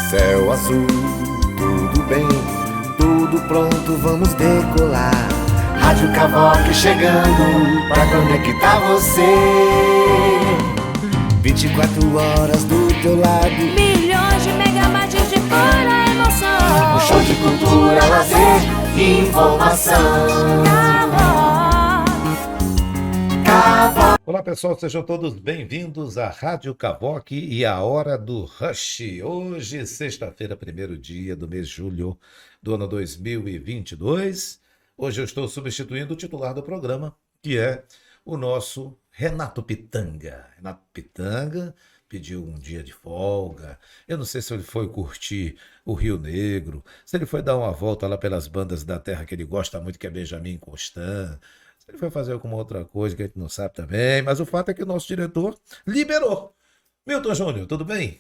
Céu azul, tudo bem, tudo pronto, vamos decolar. Rádio Cavoque chegando pra conectar você. 24 horas do teu lado. Milhões de megabytes de pura emoção. Um show de cultura, lazer e informação. Cavoque. Olá pessoal, sejam todos bem-vindos à Rádio Cavoque e à Hora do Rush. Hoje, sexta-feira, primeiro dia do mês de julho do ano 2022. Hoje eu estou substituindo o titular do programa, que é o nosso Renato Pitanga. Renato Pitanga pediu um dia de folga. Eu não sei se ele foi curtir o Rio Negro, se ele foi dar uma volta lá pelas bandas da terra que ele gosta muito, que é Benjamin Constant. Ele foi fazer alguma outra coisa que a gente não sabe também, mas o fato é que o nosso diretor liberou. Milton Júnior, tudo bem?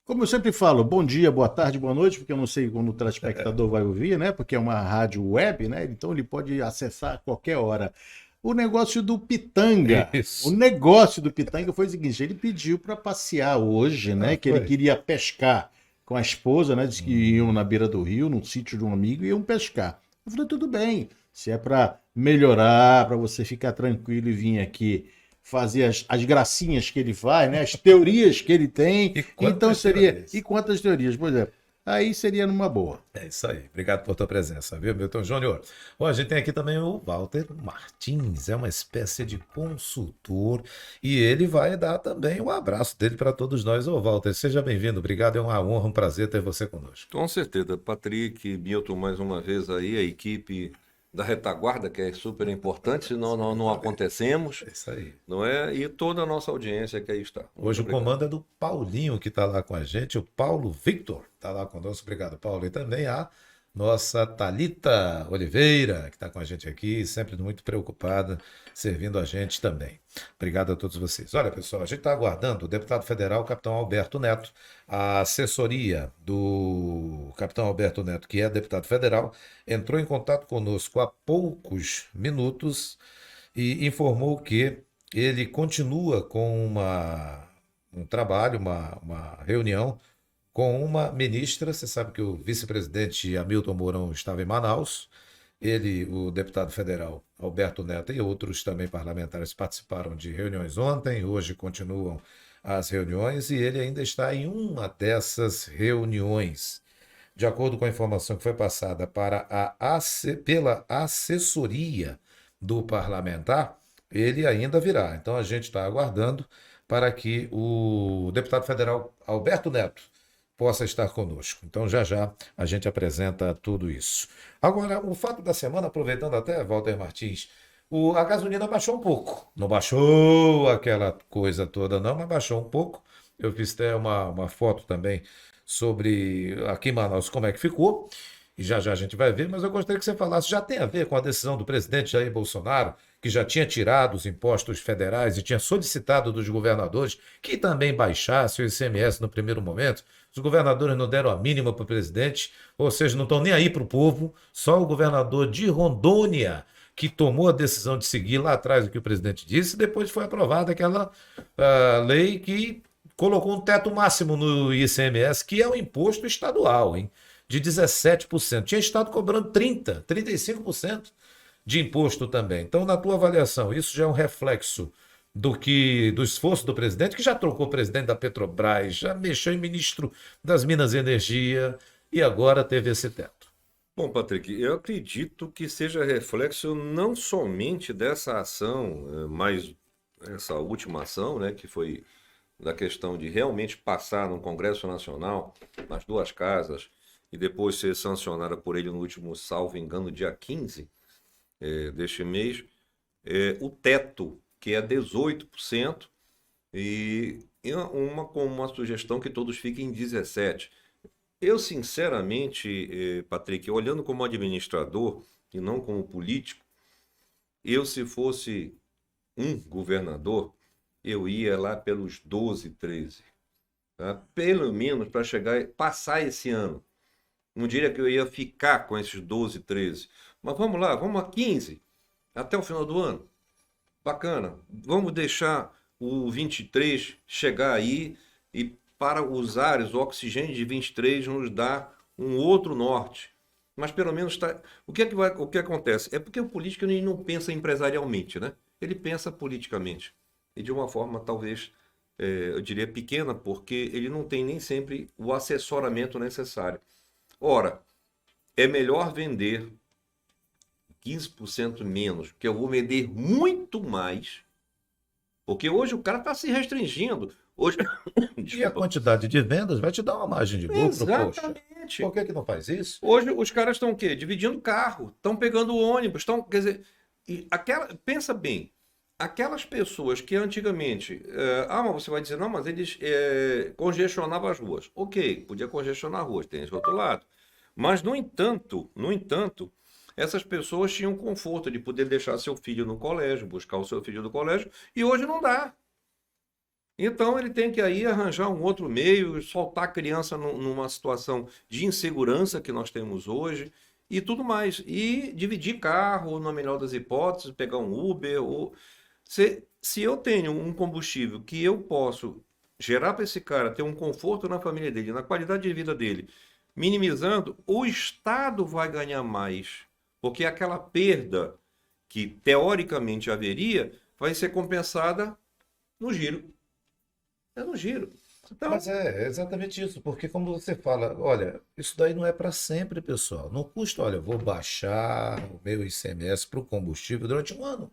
Como eu sempre falo, bom dia, boa tarde, boa noite, porque eu não sei quando o telespectador vai ouvir, né? Porque é uma rádio web, né? Então ele pode acessar a qualquer hora. O negócio do Pitanga, Isso. o negócio do Pitanga foi o seguinte, ele pediu para passear hoje, né? Que ele foi. queria pescar com a esposa, né? Disse que iam na beira do rio, num sítio de um amigo, e iam pescar. Eu falei, tudo bem, se é para melhorar, para você ficar tranquilo e vir aqui fazer as gracinhas que ele faz, né? As teorias que ele tem. E quantas Então seria. teorias? E quantas teorias? Pois é. Aí seria numa boa. É isso aí. Obrigado por tua presença, viu, Milton Júnior? Bom, a gente tem aqui também o Walter Martins, é uma espécie de consultor e ele vai dar também um abraço dele para todos nós. Ô, Walter, seja bem-vindo. Obrigado, é uma honra, um prazer ter você conosco. Com certeza, Patrick, Milton, mais uma vez aí, a equipe da retaguarda, que é super importante, senão nós não acontecemos, É isso aí. não é? E toda a nossa audiência que aí está. Muito Hoje o obrigado. comando é do Paulinho, que está lá com a gente, o Paulo Victor está lá conosco. Obrigado, Paulo. E também a nossa Thalita Oliveira, que está com a gente aqui, sempre muito preocupada, servindo a gente também. Obrigado a todos vocês. Olha, pessoal, a gente está aguardando o deputado federal, capitão Alberto Neto, a assessoria do capitão Alberto Neto, que é deputado federal, entrou em contato conosco há poucos minutos e informou que ele continua com um trabalho, uma reunião com uma ministra. Você sabe que o vice-presidente Hamilton Mourão estava em Manaus. Ele, o deputado federal Alberto Neto e outros também parlamentares participaram de reuniões ontem, hoje continuam as reuniões e ele ainda está em uma dessas reuniões. De acordo com a informação que foi passada pela assessoria do parlamentar, ele ainda virá. Então a gente está aguardando para que o deputado federal Alberto Neto possa estar conosco. Então já já a gente apresenta tudo isso. Agora, o fato da semana, aproveitando até, Walter Martins, a gasolina baixou um pouco. Não baixou aquela coisa toda não, mas baixou um pouco. Eu fiz até uma foto também sobre aqui em Manaus como é que ficou. E já já a gente vai ver, mas eu gostaria que você falasse, já tem a ver com a decisão do presidente Jair Bolsonaro, que já tinha tirado os impostos federais e tinha solicitado dos governadores que também baixassem o ICMS no primeiro momento. Os governadores não deram a mínima para o presidente, ou seja, não estão nem aí para o povo, só o governador de Rondônia que tomou a decisão de seguir lá atrás o que o presidente disse, e depois foi aprovada aquela lei que colocou um teto máximo no ICMS, que é o imposto estadual, hein? De 17%. Tinha estado cobrando 30%, 35% de imposto também. Então, na tua avaliação, isso já é um reflexo do esforço do presidente, que já trocou o presidente da Petrobras, já mexeu em ministro das Minas e Energia e agora teve esse teto. Bom, Patrick, eu acredito que seja reflexo não somente dessa ação, mas essa última ação, né, que foi da questão de realmente passar no Congresso Nacional, nas duas casas, e depois ser sancionada por ele no último, salvo engano, dia 15 deste mês, o teto, que é 18%, e com uma sugestão que todos fiquem em 17%. Eu, sinceramente, Patrick, olhando como administrador e não como político, se fosse um governador, eu ia lá pelos 12, 13. Tá? Pelo menos para passar esse ano. Não diria que eu ia ficar com esses 12, 13. Mas vamos lá, vamos a 15, até o final do ano. Bacana. Vamos deixar o 23 chegar aí e para os ares, o oxigênio de 23 nos dá um outro norte. Mas pelo menos o que acontece? É porque o político ele não pensa empresarialmente, né? Ele pensa politicamente. E de uma forma talvez, eu diria, pequena, porque ele não tem nem sempre o assessoramento necessário. Ora, é melhor vender 15% menos, porque eu vou vender muito mais, porque hoje o cara está se restringindo. Hoje... E a quantidade de vendas vai te dar uma margem de lucro, poxa. Exatamente. Por que não faz isso? Hoje os caras estão o quê? Dividindo carro, estão pegando ônibus, estão, quer dizer, pensa bem, aquelas pessoas que antigamente, mas você vai dizer, não, mas eles congestionavam as ruas. Ok, podia congestionar as ruas, tem esse outro lado. Mas, no entanto, essas pessoas tinham conforto de poder deixar seu filho no colégio, buscar o seu filho no colégio, e hoje não dá. Então ele tem que aí arranjar um outro meio, soltar a criança numa situação de insegurança que nós temos hoje e tudo mais. E dividir carro, na melhor das hipóteses, pegar um Uber. Se eu tenho um combustível que eu posso gerar para esse cara, ter um conforto na família dele, na qualidade de vida dele, minimizando, o Estado vai ganhar mais. Porque aquela perda que teoricamente haveria vai ser compensada no giro. É no giro. Então, Mas é exatamente isso, porque como você fala, olha, isso daí não é para sempre, pessoal. Não custa, olha, eu vou baixar o meu ICMS para o combustível durante um ano.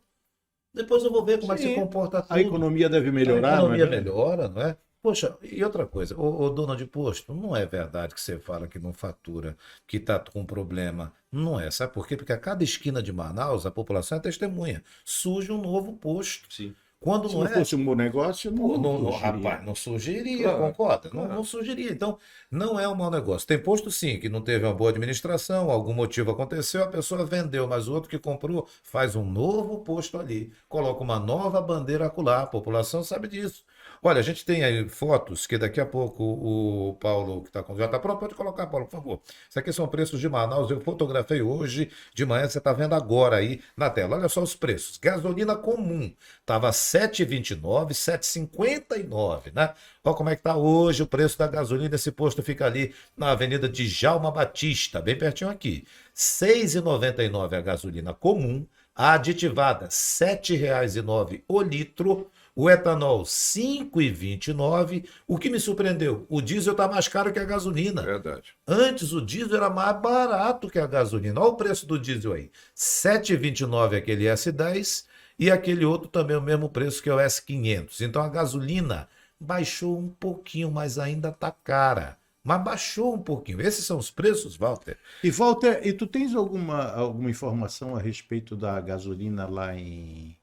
Depois eu vou ver como é que se Sim. comporta tudo. A economia deve A melhorar, economia não é? melhora, não é? Poxa, e outra coisa, o dono de posto, não é verdade que você fala que não fatura, que está com problema. Não é, sabe por quê? Porque a cada esquina de Manaus, a população é testemunha. Surge um novo posto. sim. Se Quando não não é, fosse um bom negócio, pô, não não, surgiria. rapaz, não surgiria, Claro, concorda? claro. Não surgiria. Então, não é um mau negócio. Tem posto sim, que não teve uma boa administração, algum motivo aconteceu, a pessoa vendeu, mas o outro que comprou faz um novo posto ali, coloca uma nova bandeira acolá, a população sabe disso. Olha, a gente tem aí fotos que daqui a pouco o Paulo, que já está pronto, pode colocar, Paulo, por favor. Isso aqui são preços de Manaus, eu fotografei hoje de manhã, você está vendo agora aí na tela. Olha só os preços. Gasolina comum estava R$ 7,29, R$ 7,59, né? Olha como é que está hoje o preço da gasolina. Esse posto fica ali na Avenida Djalma Batista, bem pertinho aqui. R$ 6,99 a gasolina comum, a aditivada R$ 7,09 o litro, o etanol R$ 5,29. O que me surpreendeu, o diesel está mais caro que a gasolina. Verdade. Antes o diesel era mais barato que a gasolina. Olha o preço do diesel aí. R$ 7,29 aquele S10 e aquele outro também o mesmo preço que é o S500. Então a gasolina baixou um pouquinho, mas ainda está cara. Mas baixou um pouquinho. Esses são os preços, Walter? E Walter, e tu tens alguma informação a respeito da gasolina lá em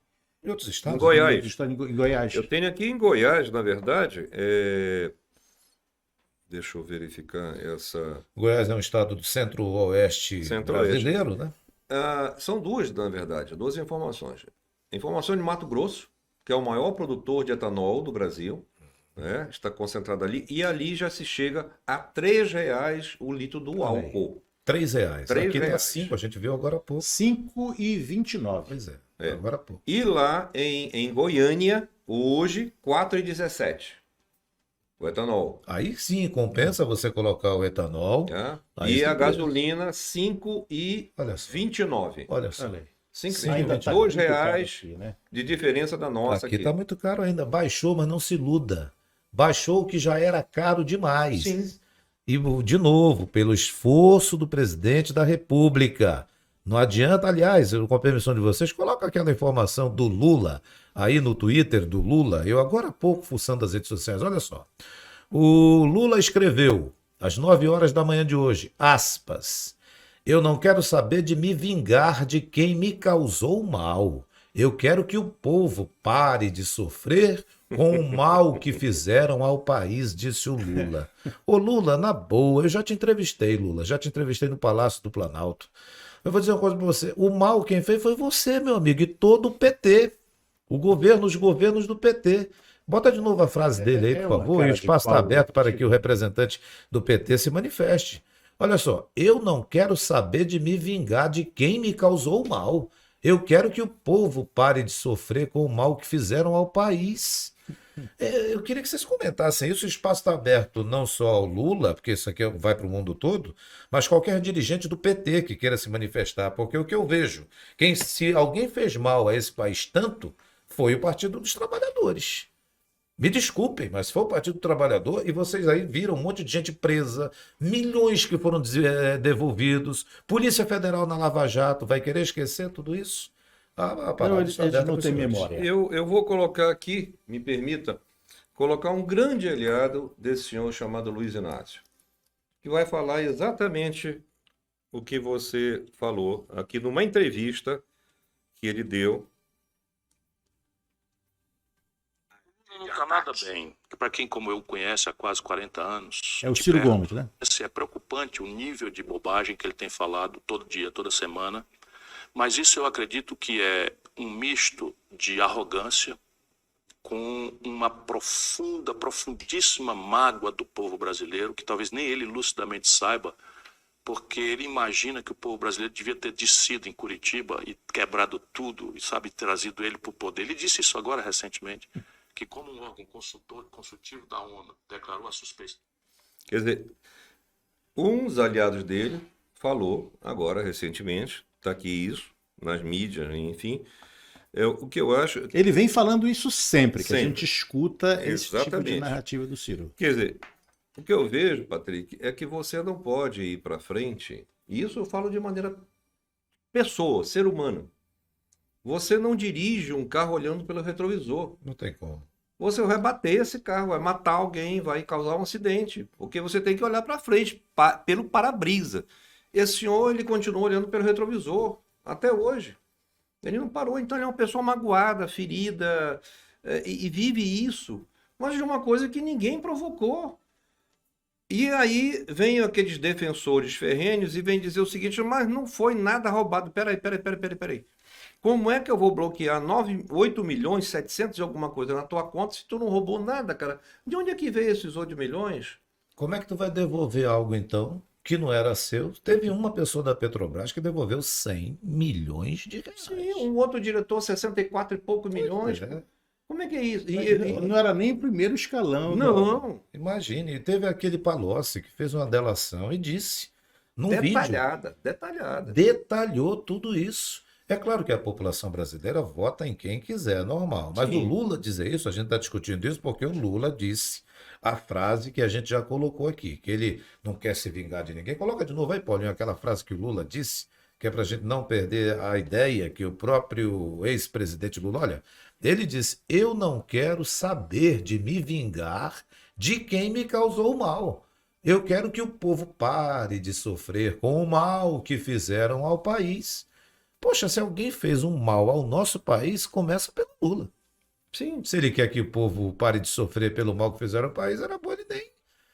Em outros estados? Em Goiás. Em Goiás? Eu tenho aqui em Goiás, na verdade, deixa eu verificar essa. Goiás é um estado do centro-oeste Centro-oeste. brasileiro, né? São duas, na verdade, duas informações. Informação de Mato Grosso, que é o maior produtor de etanol do Brasil, né? Está concentrado ali, e ali já se chega a R$ 3,00 o litro do Olha aí. álcool. R$ 3,00. R$ Aqui está 3,00. 5, a gente viu agora há pouco. 5,29. Pois é, É. agora há pouco. E lá em Goiânia, hoje, R$ 4,17 o etanol. Aí sim, compensa você colocar o etanol. Tá? Aí E a sim, gasolina, Olha só. 5,29. Olha só. Olha aí. Sim, Ainda R$ tá 2 muito caro reais aqui, né? de diferença da nossa Aqui aqui. está muito caro ainda. Baixou, mas não se iluda. Baixou o que já era caro demais. Sim. E, de novo, pelo esforço do presidente da República. Não adianta, aliás, com a permissão de vocês, coloca aquela informação do Lula aí no Twitter do Lula. Eu agora há pouco fuçando as redes sociais, olha só. O Lula escreveu, às 9 horas da manhã de hoje, aspas, eu não quero saber de me vingar de quem me causou mal. Eu quero que o povo pare de sofrer com o mal que fizeram ao país, disse o Lula. Ô Lula, na boa, eu já te entrevistei, Lula, já te entrevistei no Palácio do Planalto. Eu vou dizer uma coisa para você, o mal quem fez foi você, meu amigo, e todo o PT, o governo, os governos do PT. Bota de novo a frase dele aí, por uma favor, e cara o de espaço está pau, aberto para tipo. que o representante do PT se manifeste. Olha só, eu não quero saber de me vingar de quem me causou mal. Eu quero que o povo pare de sofrer com o mal que fizeram ao país. Eu queria que vocês comentassem isso. O espaço está aberto não só ao Lula, porque isso aqui vai para o mundo todo, mas qualquer dirigente do PT que queira se manifestar. Porque o que eu vejo, se alguém fez mal a esse país tanto, foi o Partido dos Trabalhadores. Me desculpem, mas foi o Partido do Trabalhador e vocês aí viram um monte de gente presa, milhões que foram devolvidos, Polícia Federal na Lava Jato, vai querer esquecer tudo isso? A palavra Eles está aberta não para os têm senhores. memória. Eu vou colocar aqui, me permita, colocar um grande aliado desse senhor chamado Luiz Inácio, que vai falar exatamente o que você falou aqui numa entrevista que ele deu. Nunca nada bem, que para quem como eu conhece há quase 40 anos, É o de Ciro perto, Gomes, né? é preocupante o nível de bobagem que ele tem falado todo dia, toda semana, mas isso eu acredito que é um misto de arrogância com uma profundíssima mágoa do povo brasileiro, que talvez nem ele lucidamente saiba, porque ele imagina que o povo brasileiro devia ter descido em Curitiba e quebrado tudo, e sabe, trazido ele para o poder. Ele disse isso agora recentemente, que como um órgão consultivo da ONU declarou a suspeição. Quer dizer, uns aliados dele falou agora recentemente, está aqui isso, nas mídias, enfim. O que eu acho. Ele vem falando isso sempre, que a Sempre. gente escuta esse tipo de Exatamente. narrativa do Ciro. Quer dizer, o que eu vejo, Patrick, é que você não pode ir para frente, e isso eu falo de maneira pessoa, ser humano. Você não dirige um carro olhando pelo retrovisor. Não tem como. Você vai bater esse carro, vai matar alguém, vai causar um acidente, porque você tem que olhar para frente, pelo para-brisa. Esse senhor, ele continua olhando pelo retrovisor, até hoje. Ele não parou, então ele é uma pessoa magoada, ferida, e vive isso, mas de uma coisa que ninguém provocou. E aí vem aqueles defensores ferrenhos e vem dizer o seguinte, mas não foi nada roubado. Peraí. Como é que eu vou bloquear 8 milhões, 700 e alguma coisa na tua conta se tu não roubou nada, cara? De onde é que veio esses 8 milhões? Como é que tu vai devolver algo, então, que não era seu? Teve uma pessoa da Petrobras que devolveu 100 milhões de reais. Sim, um outro diretor, 64 e poucos milhões. É. Como é que é isso? Não era nem primeiro escalão. Não, Imagine, teve aquele Palocci que fez uma delação e disse, num vídeo, detalhada. detalhou tudo isso. É claro que a população brasileira vota em quem quiser, normal. Mas Sim. o Lula dizer isso, a gente está discutindo isso porque o Lula disse a frase que a gente já colocou aqui, que ele não quer se vingar de ninguém. Coloca de novo aí, Paulinho, aquela frase que o Lula disse, que é para a gente não perder a ideia que o próprio ex-presidente Lula, olha, ele disse, eu não quero saber de me vingar de quem me causou mal. Eu quero que o povo pare de sofrer com o mal que fizeram ao país. Poxa, se alguém fez um mal ao nosso país, começa pelo Lula. Sim. Se ele quer que o povo pare de sofrer pelo mal que fizeram ao país, era bom ele nem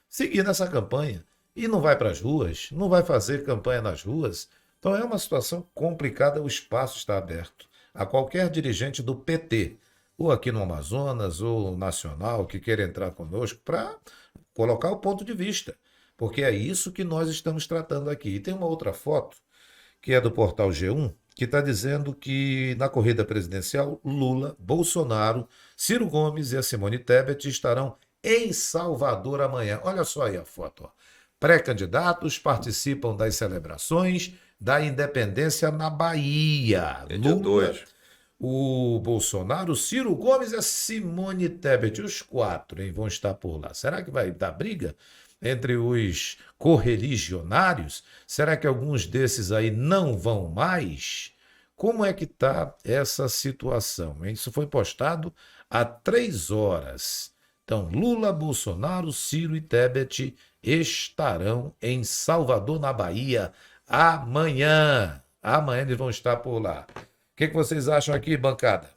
seguir nessa campanha. E não vai para as ruas, não vai fazer campanha nas ruas. Então é uma situação complicada, o espaço está aberto a qualquer dirigente do PT, ou aqui no Amazonas, ou nacional, que queira entrar conosco para colocar o ponto de vista. Porque é isso que nós estamos tratando aqui. E tem uma outra foto, que é do portal G1, que está dizendo que na corrida presidencial, Lula, Bolsonaro, Ciro Gomes e a Simone Tebet estarão em Salvador amanhã. Olha só aí a foto. Ó. Pré-candidatos participam das celebrações da independência na Bahia. É dia 2. O Bolsonaro, o Ciro Gomes e a Simone Tebet, os quatro, hein, vão estar por lá. Será que vai dar briga entre os correligionários? Será que alguns desses aí não vão mais? Como é que está essa situação, hein? Isso foi postado há 3 horas. Então, Lula, Bolsonaro, Ciro e Tebet estarão em Salvador, na Bahia, amanhã. Amanhã eles vão estar por lá. O que vocês acham aqui, bancada?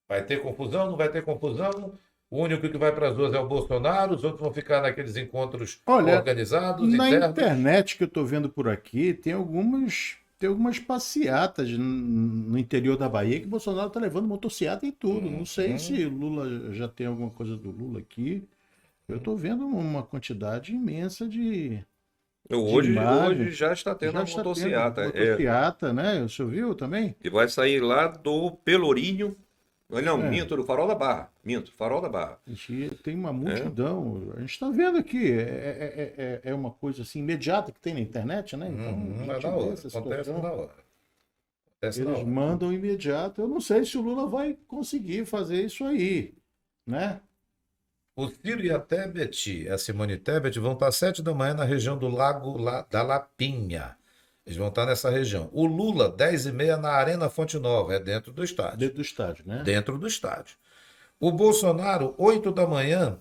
Vai ter confusão? Não vai ter confusão? O único que vai para as ruas é o Bolsonaro, os outros vão ficar naqueles encontros organizados, Na internos. internet que eu estou vendo por aqui, tem algumas passeatas no interior da Bahia que o Bolsonaro está levando motociata e tudo. Não sei se Lula já tem alguma coisa do Lula aqui. Eu estou vendo uma quantidade imensa de Hoje imagens. já está tendo uma motociata. Motociata, né? O senhor viu também? E vai sair lá do Pelourinho, Não, É. minto, do Farol da Barra. Minto, Farol da Barra. Tem uma multidão. A gente está vendo aqui. É uma coisa assim imediata que tem na internet, né? Então, a É gente da vê hora, essa acontece situação. na hora. Acontece na Eles hora. mandam imediato. Eu não sei se o Lula vai conseguir fazer isso aí, né? O Ciro e a Tebet, a Simone Tebet, vão estar às 7 da manhã na região do Lago da Lapinha. Eles vão estar nessa região. O Lula, 10h30 na Arena Fonte Nova, é dentro do estádio. Dentro do estádio, né? Dentro do estádio. O Bolsonaro, 8 da manhã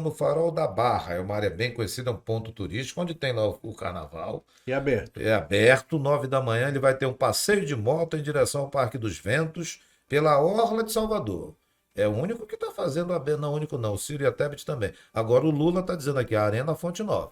no Farol da Barra. É uma área bem conhecida, um ponto turístico, onde tem lá o carnaval. E aberto. É aberto, 9 da manhã, ele vai ter um passeio de moto em direção ao Parque dos Ventos, pela Orla de Salvador. É o único que está fazendo não, único não, o Ciro e a Tebet também. Agora o Lula está dizendo aqui, a Arena Fonte Nova.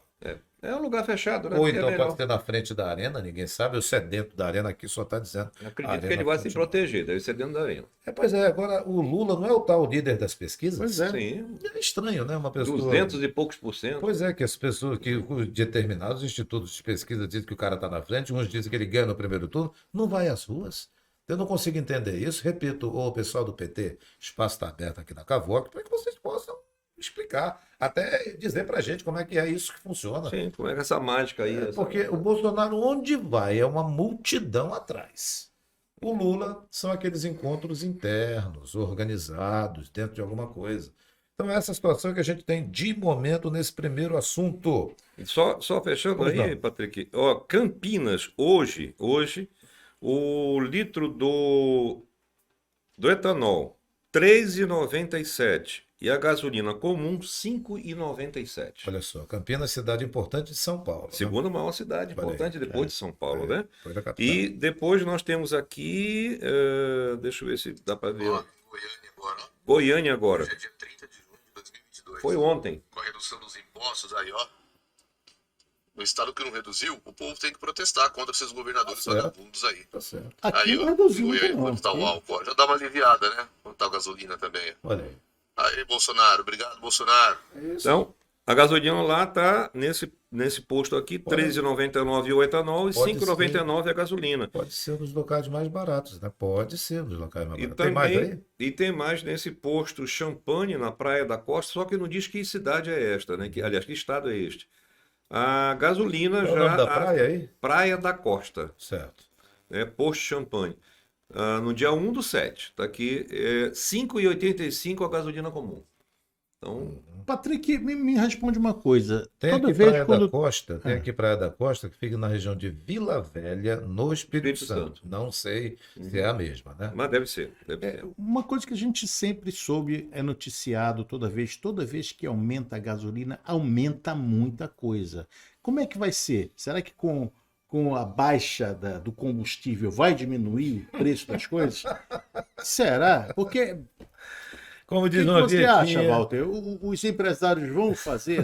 É um lugar fechado, né? Ou É então melhor. pode ser na frente da Arena, ninguém sabe, ou se é dentro da Arena, aqui só está dizendo. Eu acredito Arena que ele vai se Fonte Nova. proteger, deve ser dentro da arena. Pois é, agora o Lula não é o tal líder das pesquisas? Pois é. Sim, É estranho, né? Uma pessoa. 200 e poucos por cento. Pois é, que as pessoas, que os determinados institutos de pesquisa dizem que o cara está na frente, uns dizem que ele ganha no primeiro turno, não vai às ruas. Eu não consigo entender isso. Repito, o pessoal do PT, espaço está aberto aqui na Cavoc, para que vocês possam explicar, até dizer para a gente como é que é isso que funciona. Sim, como é que essa mágica aí... essa- Porque o Bolsonaro, onde vai, é uma multidão atrás. O Lula são aqueles encontros internos, organizados, dentro de alguma coisa. Então, essa situação que a gente tem de momento nesse primeiro assunto. Só fechando Pois aí, não. Patrick. Ó, Campinas, hoje, o litro do etanol, R$ 3,97. E a gasolina comum, R$ 5,97. Olha só, Campinas, cidade importante de São Paulo. né? Segunda maior cidade Olha aí, importante depois de São Paulo, né? Foi da capital. E depois nós temos aqui, deixa eu ver se dá para ver. Ó, Goiânia agora, ó. Goiânia agora. Hoje é dia 30 de junho de 2022. Foi ontem. Com a redução dos impostos aí, ó. No estado que não reduziu, o povo tem que protestar contra esses governadores Tá certo. vagabundos aí. Tá certo. Aqui Aí, não ó, reduziu Goiânia, muito, não. quanto tá o álcool, ó. Já dá uma aliviada, né? Quanto tá a gasolina também. Olha aí. Aí, Bolsonaro, obrigado, Bolsonaro. Então, a gasolina lá está nesse posto aqui, R$ 3,99 o etanol e R$ Pode 5,99 a gasolina. Pode ser nos locais mais baratos, né? Pode ser nos locais mais E baratos. Tem mais aí? também tem mais nesse posto Champagne, na Praia da Costa, só que não diz que cidade é esta, né? Aliás, que estado é este. A gasolina Qual é o já. nome da praia aí? Praia da Costa, Certo. posto Champagne. No dia 1/7, está aqui, R$ 5,85 a gasolina comum. Então, Patrick, me responde uma coisa. Tem Toda aqui vez Praia quando. da Costa, tem aqui Praia da Costa, que fica na região de Vila Velha, no Espírito Espírito Santo. Santo. Não sei se é a mesma, né? mas deve ser. Deve ser. Uma coisa que a gente sempre soube, é noticiado toda vez que aumenta a gasolina, aumenta muita coisa. Como é que vai ser? Será que com a baixa do combustível vai diminuir o preço das coisas? Será? Porque Como o diz que uma você acha, vinhetinha, Walter? Os empresários vão fazer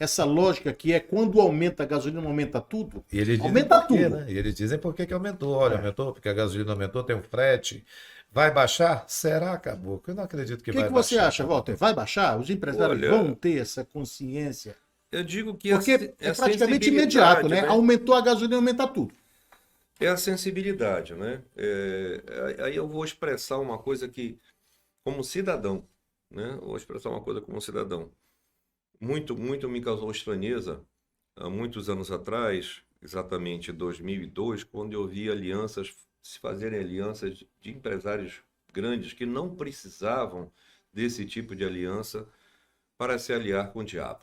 essa lógica que é quando aumenta a gasolina, aumenta tudo? E eles dizem Aumenta por quê, tudo. né? E eles dizem por que que aumentou. Olha, aumentou porque a gasolina aumentou, tem um frete. Vai baixar? Será, Caboclo? Eu não acredito que O vai que você baixar. acha, Walter? Vai baixar? Os empresários Olha, vão ter essa consciência? Eu digo que Porque a é praticamente sensibilidade, imediato, né? Aumentou a gasolina, aumenta tudo. É a sensibilidade, né? Aí eu vou expressar uma coisa que, como cidadão, né? Vou expressar uma coisa como cidadão. Muito me causou estranheza há muitos anos atrás, exatamente em 2002, quando eu vi se fazerem alianças de empresários grandes que não precisavam desse tipo de aliança para se aliar com o diabo.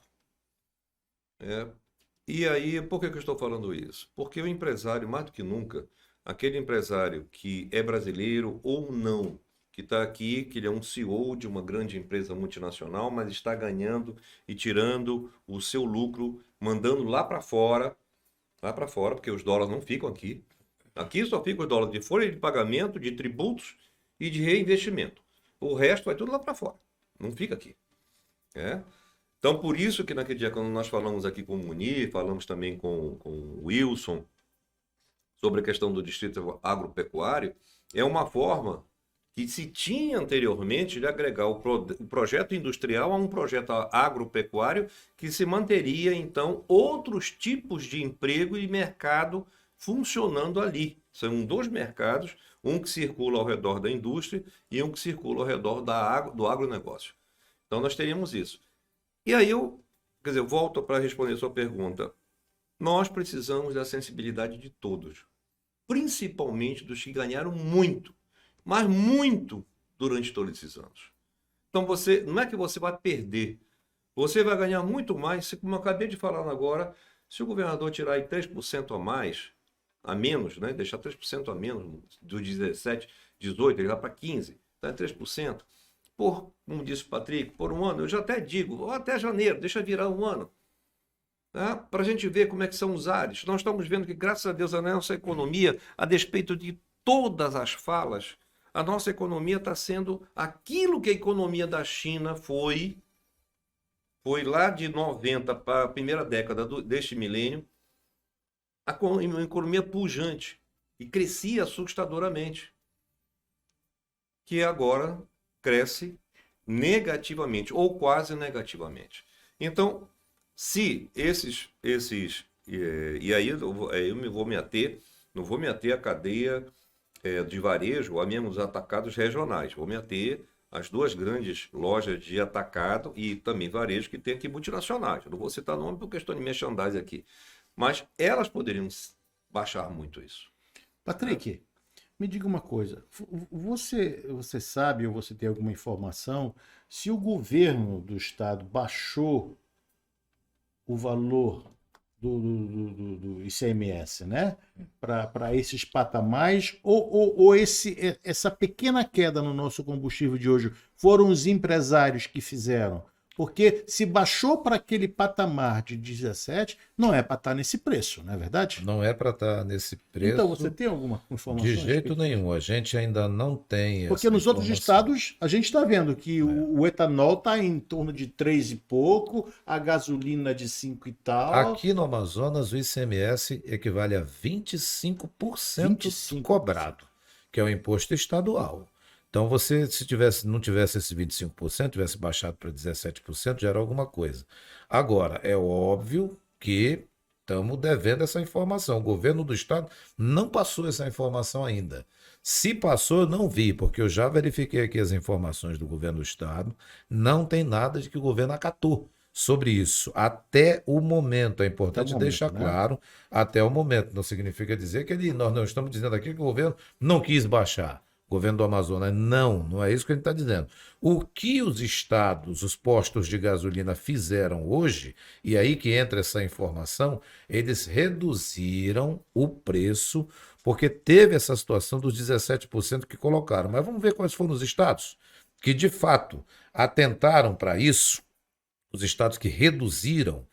E aí, por que eu estou falando isso? Porque o empresário, mais do que nunca, aquele empresário que é brasileiro ou não, que está aqui, que ele é um CEO de uma grande empresa multinacional, mas está ganhando e tirando o seu lucro, mandando lá para fora, porque os dólares não ficam aqui. Aqui só ficam os dólares de folha de pagamento, de tributos e de reinvestimento. O resto vai tudo lá para fora, não fica aqui. Então, por isso que naquele dia, quando nós falamos aqui com o Munir, falamos também com o Wilson, sobre a questão do distrito agropecuário, é uma forma que se tinha anteriormente de agregar o projeto industrial a um projeto agropecuário que se manteria, então, outros tipos de emprego e mercado funcionando ali. São dois mercados Um que circula ao redor da indústria e um que circula ao redor do agronegócio. Então nós teríamos isso. E aí eu volto para responder a sua pergunta. Nós precisamos da sensibilidade de todos, principalmente dos que ganharam muito, mas muito durante todos esses anos. Então não é que você vai perder, você vai ganhar muito mais, como eu acabei de falar agora, se o governador tirar aí 3% a menos, né, deixar 3% a menos do 17, 18, ele vai para 15, então é 3%. Como disse o Patrick, por um ano, eu já até digo, ou até janeiro, deixa virar um ano. Tá? Para a gente ver como é que são os ares. Nós estamos vendo que, graças a Deus, a nossa economia, a despeito de todas as falas, a nossa economia está sendo aquilo que a economia da China foi lá de 90 para a primeira década deste milênio, uma economia pujante e crescia assustadoramente, que agora cresce negativamente ou quase negativamente. Então, se e aí eu me vou me ater, não vou me ater à cadeia de varejo, a mesmo os atacados regionais, vou me ater às duas grandes lojas de atacado e também varejo que tem aqui multinacionais. Eu não vou citar nome por questão de merchandising aqui, mas elas poderiam baixar muito isso. Patrick, me diga uma coisa. Você sabe ou você tem alguma informação se o governo do estado baixou o valor do ICMS, né? Para esses patamares, ou essa pequena queda no nosso combustível de hoje foram os empresários que fizeram? Porque se baixou para aquele patamar de 17, não é para estar nesse preço, não é verdade? Não é para estar nesse preço. Então, você tem alguma informação? De jeito nenhum. A gente ainda não tem. Porque nos outros estados, a gente está vendo que o etanol está em torno de 3 e pouco, a gasolina de 5 e tal. Aqui no Amazonas, o ICMS equivale a 25% cobrado, que é o imposto estadual. Então, você, se não tivesse esse 25%, tivesse baixado para 17%, já era alguma coisa. Agora, é óbvio que estamos devendo essa informação. O governo do estado não passou essa informação ainda. Se passou, eu não vi, porque eu já verifiquei aqui as informações do governo do estado. Não tem nada de que o governo acatou sobre isso. Até o momento, é importante deixar claro, até o momento. Não significa dizer que nós não estamos dizendo aqui que o governo não quis baixar. Governo do Amazonas, não é isso que a gente está dizendo. O que os estados, os postos de gasolina fizeram hoje, e aí que entra essa informação, eles reduziram o preço, porque teve essa situação dos 17% que colocaram. Mas vamos ver quais foram os estados que, de fato, atentaram para isso, os estados que reduziram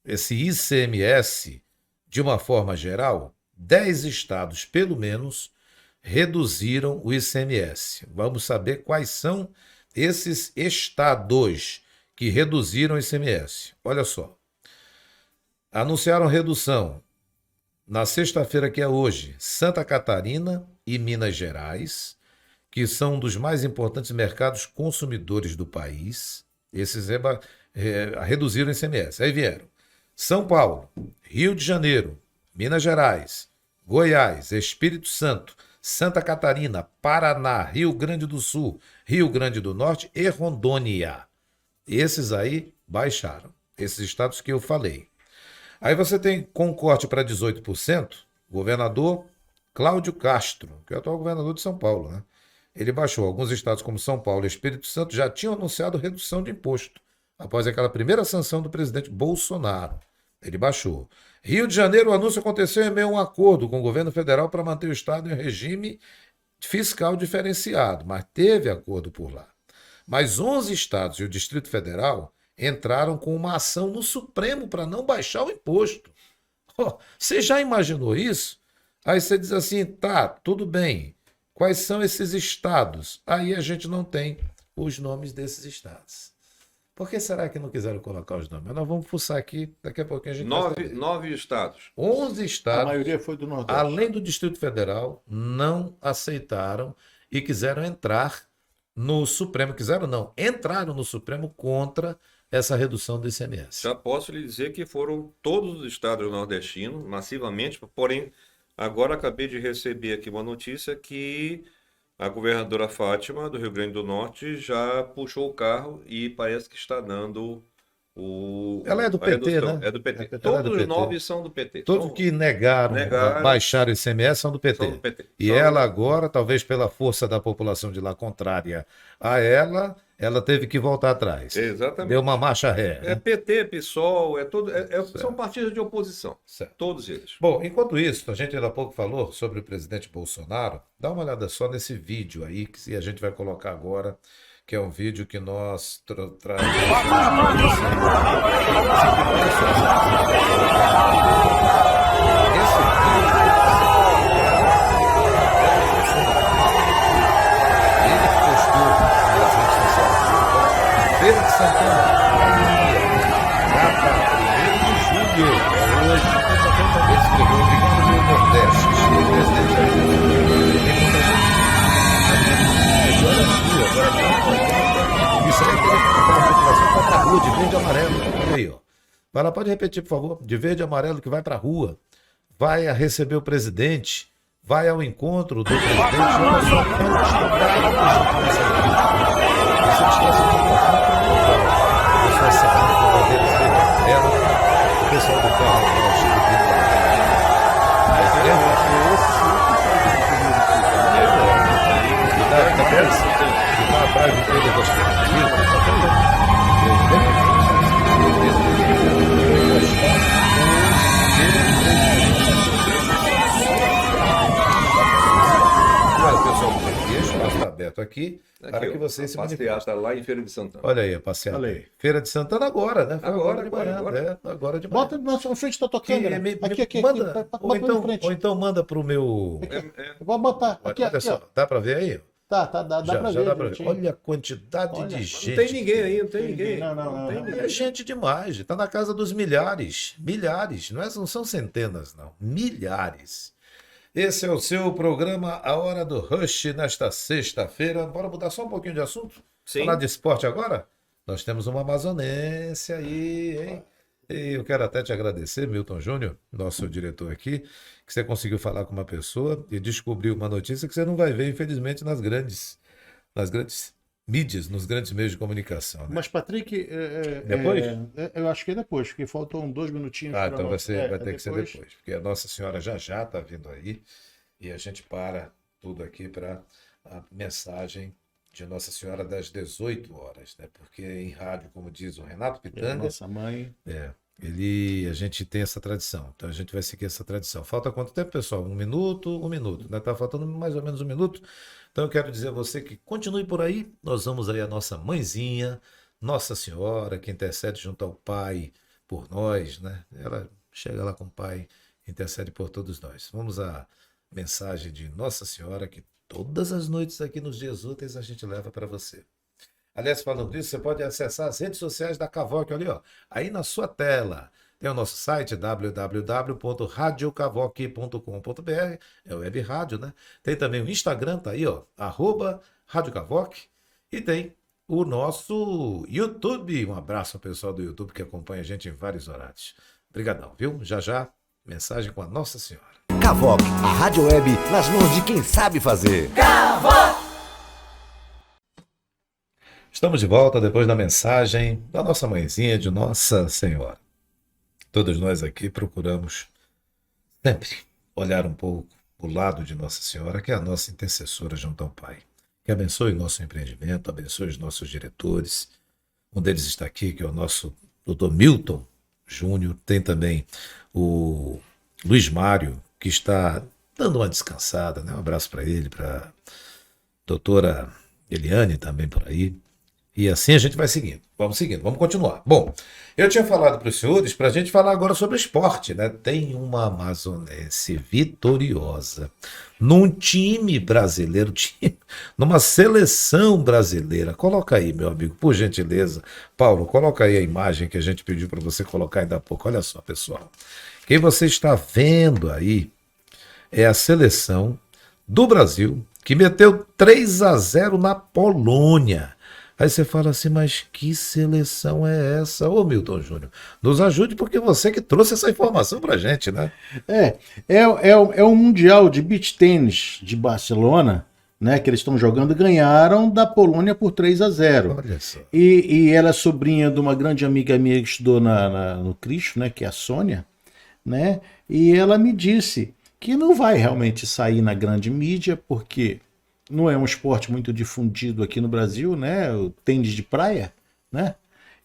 esse ICMS de uma forma geral. 10 estados, pelo menos, reduziram o ICMS. Vamos saber quais são esses estados que reduziram o ICMS. Olha só. Anunciaram redução na sexta-feira, que é hoje, Santa Catarina e Minas Gerais, que são um dos mais importantes mercados consumidores do país. Esses reduziram o ICMS. Aí vieram São Paulo, Rio de Janeiro, Minas Gerais, Goiás, Espírito Santo, Santa Catarina, Paraná, Rio Grande do Sul, Rio Grande do Norte e Rondônia. Esses aí baixaram, esses estados que eu falei. Aí você tem com corte para 18%, governador Cláudio Castro, que é o atual governador de São Paulo, né? Ele baixou. Alguns estados como São Paulo e Espírito Santo já tinham anunciado redução de imposto, após aquela primeira sanção do presidente Bolsonaro. Ele baixou. Rio de Janeiro, o anúncio aconteceu em meio a um acordo com o governo federal para manter o estado em regime fiscal diferenciado, mas teve acordo por lá. Mas 11 estados e o Distrito Federal entraram com uma ação no Supremo para não baixar o imposto. Você já imaginou isso? Aí você diz assim, tá, tudo bem. Quais são esses estados? Aí a gente não tem os nomes desses estados. Por que será que não quiseram colocar os nomes? Nós vamos fuçar aqui, daqui a pouquinho a gente vai saber. 9 estados. 11 estados, a maioria foi do Nordeste. Além do Distrito Federal, não aceitaram e quiseram entrar no Supremo. Quiseram não, entraram no Supremo contra essa redução do ICMS. Já posso lhe dizer que foram todos os estados nordestinos, massivamente, porém Agora acabei de receber aqui uma notícia que a governadora Fátima, do Rio Grande do Norte, já puxou o carro e parece que está dando Ela é do a PT, redução. né? É do PT. Ela é do Todos os PT. 9 são do PT. Todos que negaram baixar o ICMS são do PT. São do PT. E ela agora, talvez pela força da população de lá contrária a ela teve que voltar atrás. Exatamente. Deu uma marcha ré. É Né? PT, PSOL, são partidos de oposição. Certo. Todos eles. Bom, enquanto isso, a gente ainda há pouco falou sobre o presidente Bolsonaro. Dá uma olhada só nesse vídeo aí que a gente vai colocar agora, que é um vídeo que nós trazemos. Esse vídeo, ele postou nas redes sociais. Feira de Santana, Bahia, data 1º de julho, hoje. Ele escreveu Obrigado meu Nordeste, presidente Jair Bolsonaro. Tem muita gente. Olha aqui, agora isso aí é aquela população que vai pra rua de verde e amarelo. Olha aí, ó. Vai lá, pode repetir, por favor. De verde e amarelo que vai pra rua. Vai a receber o presidente. Vai ao encontro do presidente. Olha só a quantidade de gente nessa vida. Você está se comportando como pessoal saindo com bandeiras verde e amarelo. O pessoal do carro atrás subindo lá atrás do Pedro das pessoal, o espaço está aberto aqui para que vocês se manifestem. Passeata lá em Feira de Santana. Olha aí a passeata. Olha aí. Feira de Santana agora, né? Foi Agora, de manhã. agora. Agora de manhã. Bota na sua frente da tua câmera. Aqui, Manda, bota na frente. ou então manda para o meu... Eu vou botar. Aqui, Olha aqui, só, ó. dá para ver aí? Tá, dá pra ver. Dá pra ver. direitinho. Olha a quantidade Olha, de não gente. Não tem ninguém aí, não tem ninguém. Não. É gente demais, está na casa dos milhares, não são centenas, não, milhares. Esse é o seu programa A Hora do Rush nesta sexta-feira. Bora mudar só um pouquinho de assunto? Sim. Falar de esporte agora? Nós temos uma amazonense aí, hein? E eu quero até te agradecer, Milton Júnior, nosso diretor aqui, que você conseguiu falar com uma pessoa e descobriu uma notícia que você não vai ver, infelizmente, nas grandes mídias, nos grandes meios de comunicação. Né? Mas, Patrick, Depois? Eu acho que é depois, porque faltam 2 minutinhos. Ah, pra então nós. vai ter que ser depois, porque a Nossa Senhora já está vindo aí e a gente para tudo aqui para a mensagem de Nossa Senhora das 18 horas, né? Porque em rádio, como diz o Renato Pitanga, Nossa mãe. a gente tem essa tradição, então a gente vai seguir essa tradição. Falta quanto tempo, pessoal? 1 minuto, né? Tá faltando mais ou menos 1 minuto. Então eu quero dizer a você que continue por aí, nós vamos aí a nossa mãezinha, Nossa Senhora, que intercede junto ao Pai por nós, né? Ela chega lá com o Pai, intercede por todos nós. Vamos à mensagem de Nossa Senhora, que todas as noites aqui nos dias úteis a gente leva para você. Aliás, falando disso, você pode acessar as redes sociais da Cavoc, olha, ó, aí na sua tela. Tem o nosso site www.radiocavoc.com.br, é web rádio, né? Tem também o Instagram, tá aí, ó, @Rádio Cavoc, e tem o nosso YouTube. Um abraço ao pessoal do YouTube que acompanha a gente em vários horários. Obrigadão, viu? Já, mensagem com a Nossa Senhora. Cavoc, a rádio web nas mãos de quem sabe fazer. Estamos de volta depois da mensagem da nossa mãezinha de Nossa Senhora. Todos nós aqui procuramos sempre olhar um pouco o lado de Nossa Senhora, que é a nossa intercessora junto ao Pai. Que abençoe o nosso empreendimento, abençoe os nossos diretores. Um deles está aqui, que é o nosso Dr. Milton Júnior. Tem também o Luiz Mário, que está dando uma descansada, né? Um abraço para ele, para a doutora Eliane também por aí. E assim a gente vai seguindo. Vamos continuar. Bom, eu tinha falado para os senhores para a gente falar agora sobre esporte, né? Tem uma amazonense vitoriosa num time brasileiro, numa seleção brasileira. Coloca aí, meu amigo, por gentileza. Paulo, coloca aí a imagem que a gente pediu para você colocar ainda há pouco. Olha só, pessoal. Quem você está vendo aí é a seleção do Brasil que meteu 3-0 na Polônia. Aí você fala assim, mas que seleção é essa? Ô Milton Júnior, nos ajude porque você que trouxe essa informação pra gente, né? É o Mundial de Beach Tênis de Barcelona, né, que eles estão jogando, ganharam da Polônia por 3-0. Olha só. E ela é sobrinha de uma grande amiga minha que estudou no Cristo, né, que é a Sônia, né? E ela me disse que não vai realmente sair na grande mídia, porque não é um esporte muito difundido aqui no Brasil, né? O tênis de praia, né?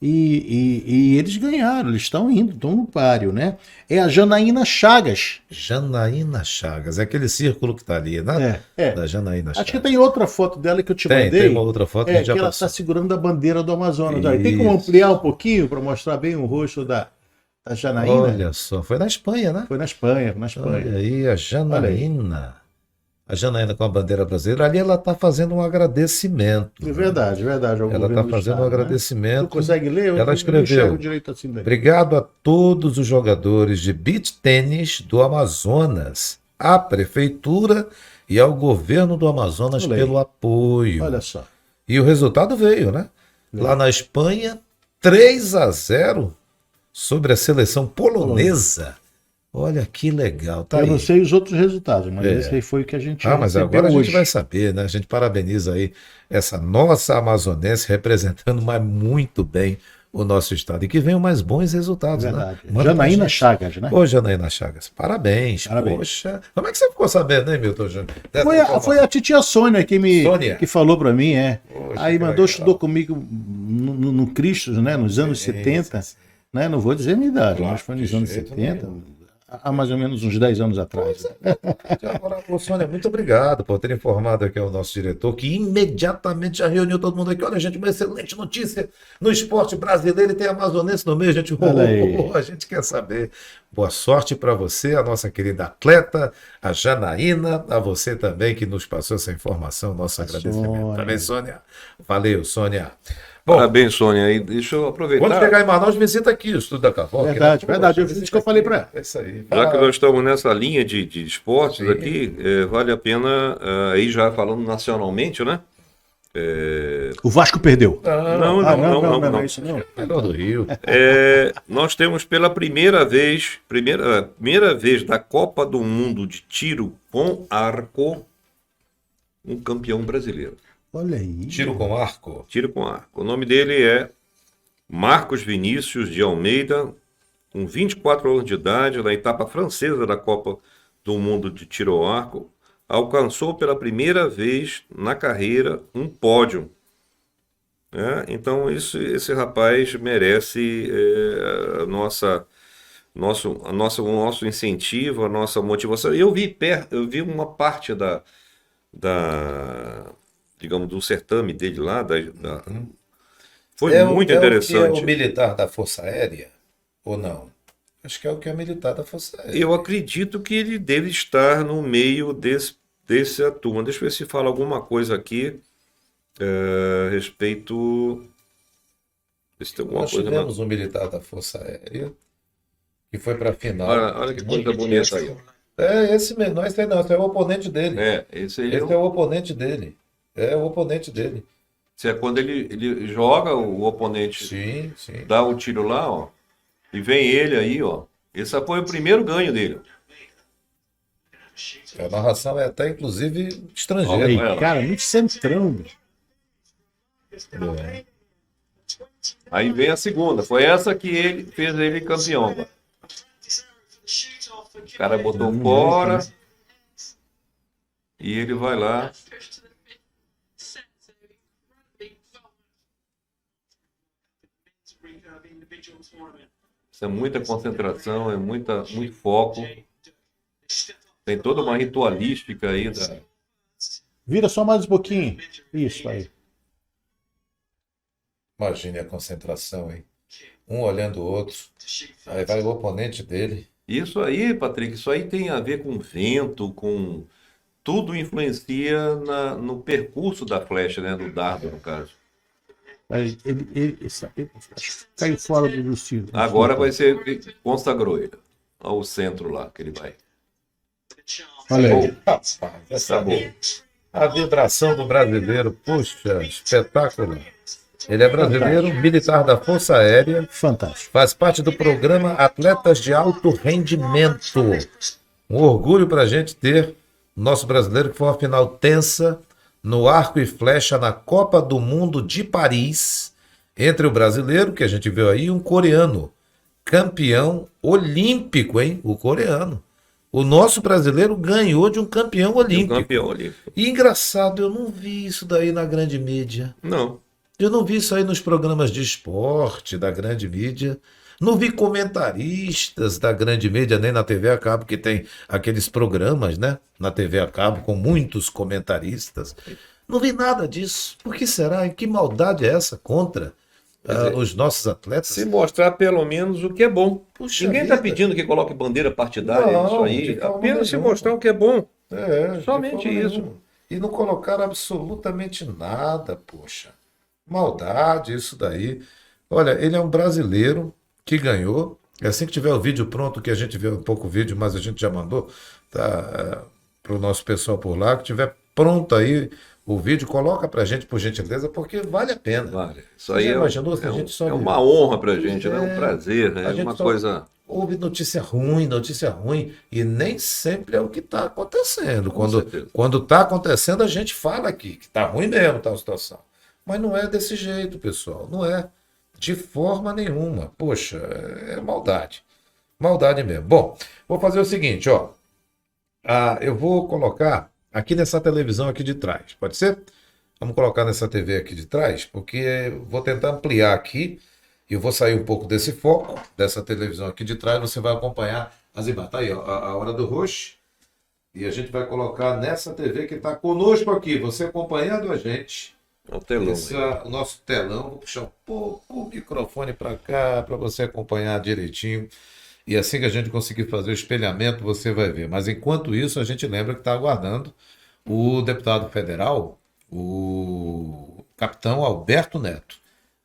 E eles ganharam, eles estão indo, estão no páreo, né? É a Janaína Chagas. Janaína Chagas, é aquele círculo que tá ali, né? Da Janaína Chagas. Acho que tem outra foto dela que eu te Tem mandei. uma outra foto que É, já que ela passou. está segurando a bandeira do Amazonas. Aí tem como Isso. ampliar um pouquinho para mostrar bem o rosto da Janaína? Olha só, foi na Espanha, né? Foi na Espanha, foi na Espanha. Olha aí, a Janaína. A Janaína com a bandeira brasileira. Ali ela está fazendo um agradecimento. É verdade, verdade. ao Ela governo está do fazendo um estado, né? agradecimento. Tu consegue ler? Eu Ela não escreveu: enxergo direito assim daí. obrigado a todos os jogadores de beach tênis do Amazonas, à Prefeitura e ao governo do Amazonas Olha aí. pelo apoio. Olha só. E o resultado veio, né? Lá na Espanha, 3-0 sobre a seleção polonesa. Olha que legal. Tá Eu aí. não sei os outros resultados, mas É. esse aí foi o que a gente Mas recebeu agora a gente hoje. vai saber, né? A gente parabeniza aí essa nossa amazonense representando mas muito bem o nosso estado. E que venham mais bons resultados, Verdade. né? Manda pra Janaína gente. Chagas, né? Ô, Janaína Chagas, parabéns. Parabéns. Poxa, como é que você ficou sabendo, hein, Milton Júnior? dessa Foi a informação? titia Sônia Sônia? que falou pra mim, Poxa, Aí que mandou, legal. estudou comigo no Cristo, né? Nos anos 70, né? Não vou dizer a minha idade, Claro, mas foi de nos anos jeito 70, há mais ou menos uns 10 anos atrás. Agora, ô, Sônia, muito obrigado por ter informado aqui ao nosso diretor, que imediatamente já reuniu todo mundo aqui. Olha, gente, uma excelente notícia no esporte brasileiro e tem amazonense no meio. A gente, Olha aí. a gente quer saber. Boa sorte para você, a nossa querida atleta, a Janaína, a você também que nos passou essa informação. Nosso agradecimento. Sônia. Também, Sônia. Valeu, Sônia. Bom, Parabéns, Sônia. E deixa eu aproveitar. quando chegar em Manaus, visita aqui o Estudo da Cavoca. Verdade, né? verdade. Poxa, Eu fiz visita isso que eu falei aqui. pra ela. É isso aí. Já que nós estamos nessa linha de esportes Sim. aqui, vale a pena, aí já falando nacionalmente, né? O Vasco perdeu. Não. É isso não. Melhor do Rio. Nós temos pela primeira vez da Copa do Mundo de tiro com arco, um campeão brasileiro. Olha aí. Tiro com arco. Tiro com arco. O nome dele é Marcos Vinícius de Almeida, com 24 anos de idade, na etapa francesa da Copa do Mundo de tiro ao arco, alcançou pela primeira vez na carreira um pódio. Então esse rapaz merece o nosso incentivo, a nossa motivação. Eu vi uma parte digamos, do certame dele lá, foi muito interessante. É o que é o militar da Força Aérea ou não? Acho que é o que é militar da Força Aérea. Eu acredito que ele deve estar no meio dessa turma. Deixa eu ver se fala alguma coisa aqui a respeito. Se tem alguma Nós coisa. tivemos um militar da Força Aérea que foi para a final. Olha que coisa bonita aí. Esse mesmo, esse é o oponente dele. Esse aí Esse é o oponente dele. É o oponente dele. é quando ele joga, o oponente Sim, sim. dá o tiro lá, ó, e vem ele aí, ó. Esse foi o primeiro ganho dele. A narração é até, inclusive, Olha estrangeira. aí, ela. cara, muito centrão. É. Aí vem a segunda. Foi essa que ele fez ele campeão. Ó. O cara botou fora. E ele vai lá. Isso é muita concentração, é muito foco. Tem toda uma ritualística aí da. Vira só mais um pouquinho. Isso aí. Imagine a concentração, hein? Um olhando o outro. Aí vai o oponente dele. Isso aí, Patrick, isso aí tem a ver com vento, com. Tudo influencia no percurso da flecha, né? Do dardo, no caso. Aí, ele caiu fora do círculo. Agora vai ser. Consagrou ele. Ao centro lá que ele vai. Olha aí. Rapaz, essa a vibração do brasileiro, puxa, espetacular. Ele é brasileiro, militar da Força Aérea, Fantástico. faz parte do programa Atletas de Alto Rendimento. Um orgulho para a gente ter o nosso brasileiro, que foi uma final tensa no arco e flecha na Copa do Mundo de Paris, entre o brasileiro, que a gente viu aí, e um coreano, campeão olímpico, hein? O coreano. O nosso brasileiro ganhou de um campeão E o olímpico. campeão olímpico. E engraçado, eu não vi isso daí na grande mídia. Não. Eu não vi isso aí nos programas de esporte da grande mídia. Não vi comentaristas da grande mídia, nem na TV a cabo, que tem aqueles programas, né? Na TV a cabo, com muitos comentaristas. Não vi nada disso. Por que será? E que maldade é essa contra os nossos atletas? Se mostrar pelo menos o que é bom. Puxa Ninguém está vida. pedindo que coloque bandeira partidária Não, nisso de aí. forma Apenas se nenhuma. mostrar o que é bom. É, Somente de forma isso. nenhuma. E não colocaram absolutamente nada, poxa. Maldade, isso daí. Olha, ele é um brasileiro que ganhou. Assim que tiver o vídeo pronto, que a gente vê um pouco o vídeo, mas a gente já mandou para o nosso pessoal por lá, que tiver pronto aí o vídeo, coloca pra gente, por gentileza, porque vale a pena. Vale. Isso Você aí já é, imaginou se a é gente só é vive? uma honra pra gente, né? É É. um prazer, A é gente uma só coisa. Houve notícia ruim, e nem sempre é o que está acontecendo. Com certeza. Quando está acontecendo, a gente fala aqui, que está ruim mesmo, tá a situação. Mas não é desse jeito, pessoal. Não é. De forma nenhuma. Poxa, é maldade. Maldade mesmo. Bom, vou fazer o seguinte, ó. Eu vou colocar aqui nessa televisão aqui de trás. Pode ser? Vamos colocar nessa TV aqui de trás, porque vou tentar ampliar aqui e eu vou sair um pouco desse foco, dessa televisão aqui de trás. Você vai acompanhar as imagens. Tá aí, ó, a hora do rush. E a gente vai colocar nessa TV que está conosco aqui, você acompanhando a gente. É um telão. Esse é o nosso telão. Vou puxar um pouco o microfone para cá, para você acompanhar direitinho. E assim que a gente conseguir fazer o espelhamento, você vai ver. Mas enquanto isso, a gente lembra que está aguardando o deputado federal, o capitão Alberto Neto.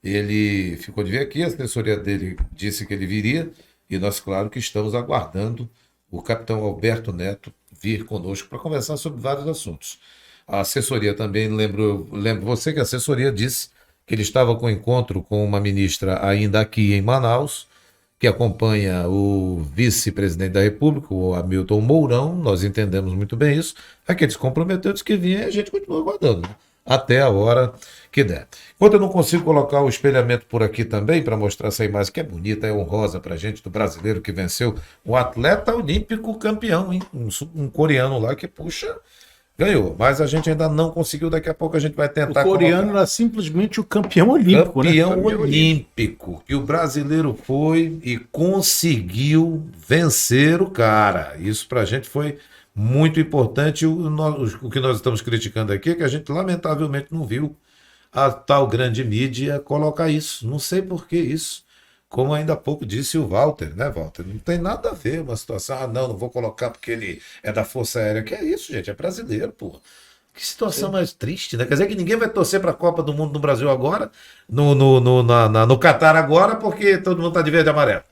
Ele ficou de vir aqui, a assessoria dele disse que ele viria, e nós, claro, que estamos aguardando o capitão Alberto Neto vir conosco para conversar sobre vários assuntos. A assessoria também, lembro você que a assessoria disse que ele estava com encontro com uma ministra ainda aqui em Manaus, que acompanha o vice-presidente da República, o Hamilton Mourão. Nós entendemos muito bem isso. Aqueles comprometidos que vinham, a gente continua aguardando, né? Até a hora que der. Enquanto eu não consigo colocar o espelhamento por aqui também, para mostrar essa imagem que é bonita, é honrosa para a gente, do brasileiro que venceu o atleta olímpico campeão, hein? Um coreano lá que, puxa, ganhou. Mas a gente ainda não conseguiu, daqui a pouco a gente vai tentar O coreano colocar. era simplesmente o campeão olímpico, né? Campeão olímpico, que o brasileiro foi e conseguiu vencer o cara. Isso pra gente foi muito importante. O que nós estamos criticando aqui é que a gente lamentavelmente não viu a tal grande mídia colocar isso. Não sei por que isso. Como ainda há pouco disse o Walter, né, Walter? Não tem nada a ver uma situação, não vou colocar porque ele é da Força Aérea. Que é isso, gente? É brasileiro, pô. Que situação mais triste, né? Quer dizer que ninguém vai torcer para a Copa do Mundo no Brasil agora, no Catar agora, porque todo mundo tá de verde e amarelo.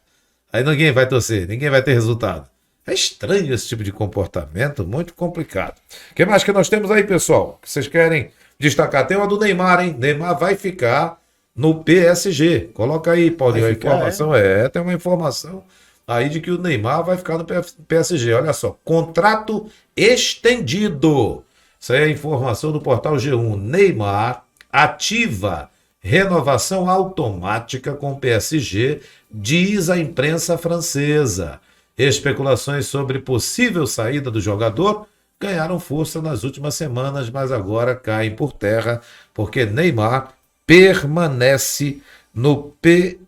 Aí ninguém vai torcer, ninguém vai ter resultado. É estranho esse tipo de comportamento, muito complicado. O que mais que nós temos aí, pessoal? Que vocês querem destacar? Tem uma do Neymar, hein? Neymar vai ficar no PSG. Coloca aí, Paulinho, a informação. Tem uma informação aí de que o Neymar vai ficar no PSG. Olha só, contrato estendido. Isso aí é a informação do portal G1. Neymar ativa renovação automática com o PSG, diz a imprensa francesa. Especulações sobre possível saída do jogador ganharam força nas últimas semanas, mas agora caem por terra, porque Neymar permanece no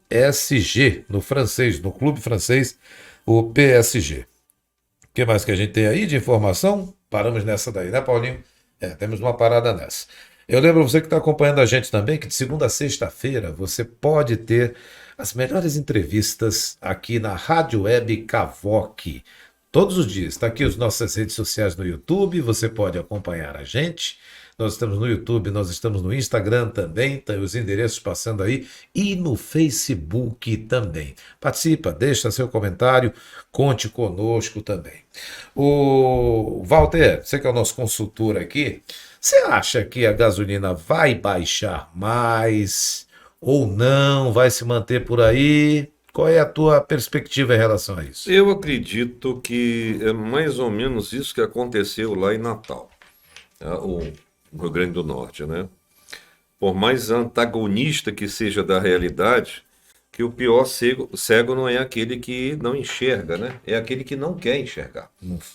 PSG, no francês, no clube francês, o PSG. O que mais que a gente tem aí de informação? Paramos nessa daí, né, Paulinho? Temos uma parada nessa. Eu lembro você que está acompanhando a gente também, que de segunda a sexta-feira você pode ter as melhores entrevistas aqui na Rádio Web Cavoc. Todos os dias. Está aqui as nossas redes sociais no YouTube, você pode acompanhar a gente. Nós estamos no YouTube, nós estamos no Instagram também, tem os endereços passando aí, e no Facebook também. Participa, deixa seu comentário, conte conosco também. O Walter, você que é o nosso consultor aqui, Você acha que a gasolina vai baixar mais ou não? Vai se manter por aí? Qual é a tua perspectiva em relação a isso? Eu acredito que é mais ou menos isso que aconteceu lá em Natal, tá? No Rio Grande do Norte, né? Por mais antagonista que seja da realidade, que o pior cego não é aquele que não enxerga, né? É aquele que não quer enxergar.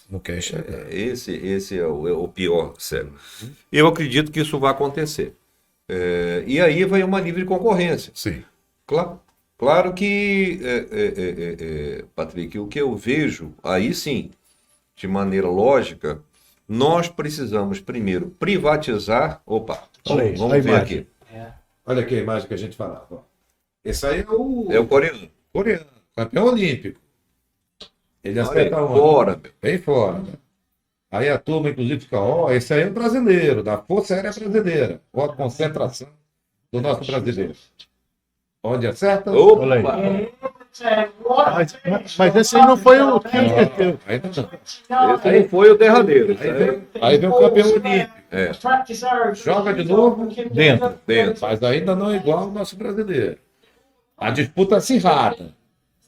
Não quer enxergar. Esse é o pior cego. Eu acredito que isso vai acontecer. E aí vai uma livre concorrência. Sim. Claro que, Patrick, o que eu vejo, aí sim, de maneira lógica, nós precisamos primeiro privatizar. Opa, Olha aí, vamos a ver imagem. aqui. Olha aqui a imagem que a gente falava. Ó. Esse aí é o É o coreano. coreano, campeão olímpico. Ele Olha aí, acerta onde? fora, meu. Bem fora. Né? Aí a turma, inclusive, fica, ó, esse aí é o brasileiro, da Força Aérea Brasileira. Ó, a concentração do nosso brasileiro. Onde acerta? Olha aí. Opa! Mas esse aí não foi o que Ainda não. Esse aí foi o derradeiro. Esse Aí vem o campeão olímpico. Joga de novo dentro. dentro. Mas ainda não é igual ao nosso brasileiro. A disputa acirrada.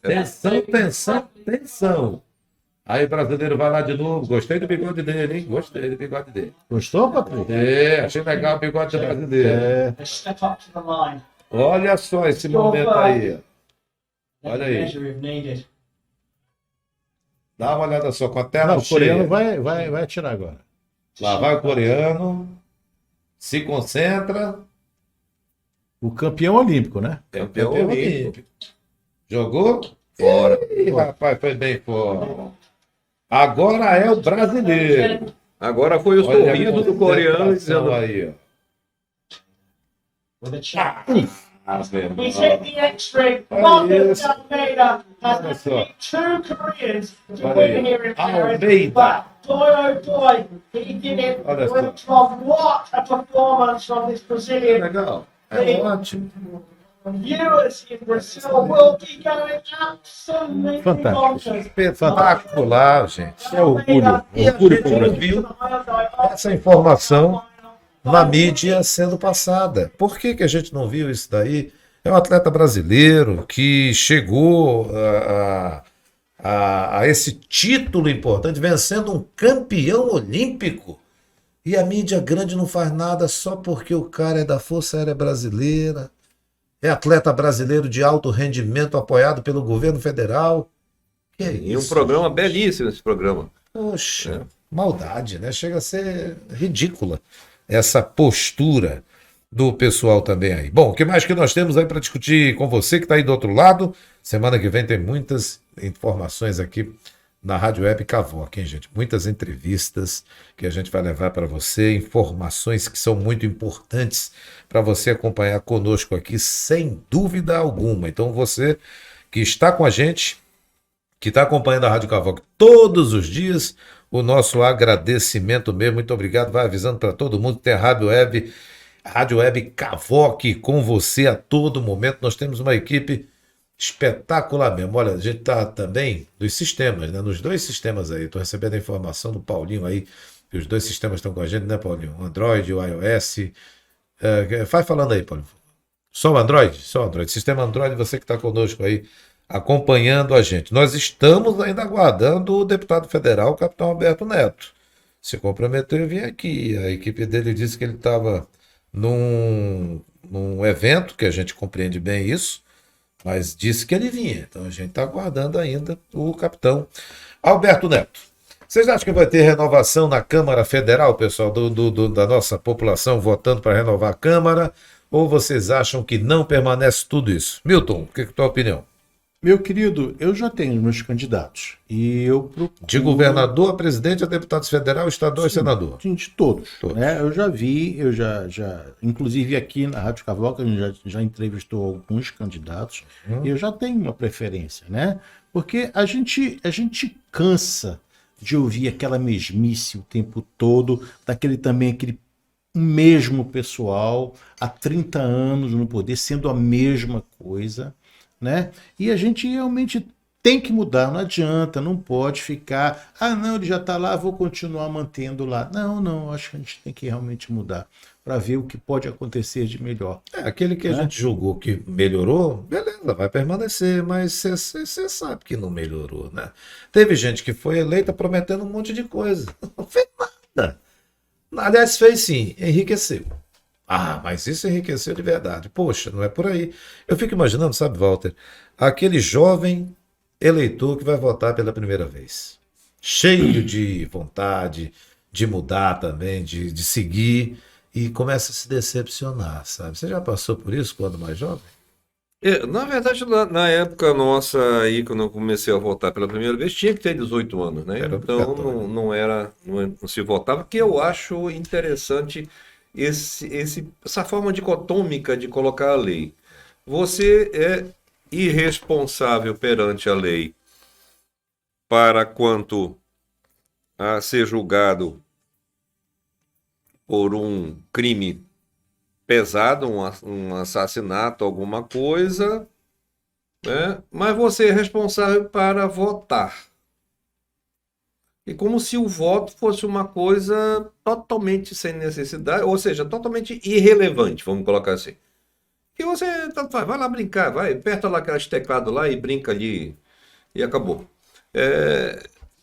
Tensão, tensão, tensão. Aí o brasileiro vai lá de novo. Gostei do bigode dele, hein? Gostei do bigode dele. Gostou, Patrick? Achei legal o bigode do brasileiro. É, Step up to the line. Olha só esse momento aí. Ó. Olha aí. Measure if needed. Dá uma olhada só com a tela não, o coreano cheia. vai atirar agora. Lá vai o coreano. Se concentra. O campeão olímpico, né? É o Campeão campeão olímpico. olímpico. Jogou? Fora. Ih, rapaz, foi bem fora. Agora é o brasileiro. Agora foi o Olha a sorriso do coreano concentração dizendo. aí, ó. With a check. Velho. He's hit the X-ray. Olha Marcus isso. Almeida Olha has só. beat two Koreans to Olha win aí. here in Paris. Almeida. But boy, oh boy, he did it Olha só. with love. What a performance from this Brazilian. Legal. É ótimo. Viewers in Brazil will be going absolutely Fantástico. bonkers. Espetacular, gente. É orgulho. E a Orgulho gente pro não Brasil. viu essa informação na mídia sendo passada. Por que que a gente não viu isso daí? É um atleta brasileiro que chegou a esse título importante, vencendo um campeão olímpico. E a mídia grande não faz nada só porque o cara é da Força Aérea Brasileira, é atleta brasileiro de alto rendimento apoiado pelo governo federal. Que é E um isso, programa gente? belíssimo esse programa. Poxa, maldade, né? Chega a ser ridícula essa postura do pessoal também aí. Bom, o que mais que nós temos aí para discutir com você que está aí do outro lado? Semana que vem tem muitas informações aqui na Rádio Web Cavoc, hein, gente? Muitas entrevistas que a gente vai levar para você, informações que são muito importantes para você acompanhar conosco aqui, sem dúvida alguma. Então, você que está com a gente, que está acompanhando a Rádio Cavoc todos os dias, o nosso agradecimento mesmo. Muito obrigado. Vai avisando para todo mundo que tem a Rádio Web Cavoc com você a todo momento. Nós temos uma equipe espetacular mesmo. Olha, a gente está também dos sistemas, né? Nos dois sistemas aí. Estou recebendo a informação do Paulinho aí, que os dois sistemas estão com a gente, né, Paulinho? O Android, o iOS. Vai falando aí, Paulinho. Só o Android? Só o Android. Sistema Android, você que está conosco aí, acompanhando a gente. Nós estamos ainda aguardando o deputado federal, o capitão Alberto Neto. Se comprometeu em vir aqui. A equipe dele disse que ele estava num evento, que a gente compreende bem isso, mas disse que ele vinha. Então a gente está aguardando ainda o capitão Alberto Neto. Vocês acham que vai ter renovação na Câmara Federal, pessoal, da nossa população votando para renovar a Câmara? Ou vocês acham que não permanece tudo isso? Milton, o que é a tua opinião? Meu querido, eu já tenho meus candidatos. E eu procuro... De governador a presidente, a deputado federal, estadual e senador. Sim, de todos. Todos. Né? Eu já vi, inclusive aqui na Rádio Cavoc, a gente já entrevistou alguns candidatos, e eu já tenho uma preferência, né? Porque a gente cansa de ouvir aquela mesmice o tempo todo, aquele mesmo pessoal há 30 anos no poder, sendo a mesma coisa, né? E a gente realmente tem que mudar, não adianta, não pode ficar, não, ele já está lá, vou continuar mantendo lá. Não, acho que a gente tem que realmente mudar para ver o que pode acontecer de melhor. Aquele que a gente julgou que melhorou, beleza, vai permanecer, mas você sabe que não melhorou, né? Teve gente que foi eleita prometendo um monte de coisa. Não fez nada. Aliás, fez sim, enriqueceu. Mas isso enriqueceu de verdade. Poxa, não é por aí. Eu fico imaginando, sabe, Walter, aquele jovem eleitor que vai votar pela primeira vez. Cheio de vontade de mudar também, de seguir, e começa a se decepcionar, sabe? Você já passou por isso quando mais jovem? Na verdade, na época nossa, aí, quando eu comecei a votar pela primeira vez, tinha que ter 18 anos, né? Era Então obrigatório. não se votava, que eu acho interessante essa forma dicotômica de colocar a lei. Você é irresponsável perante a lei para quanto a ser julgado por um crime pesado, um assassinato, alguma coisa, né? Mas você é responsável para votar. E como se o voto fosse uma coisa totalmente sem necessidade, ou seja, totalmente irrelevante, vamos colocar assim. E você tanto faz, vai lá brincar, vai, aperta lá aqueles teclados lá e brinca ali e acabou.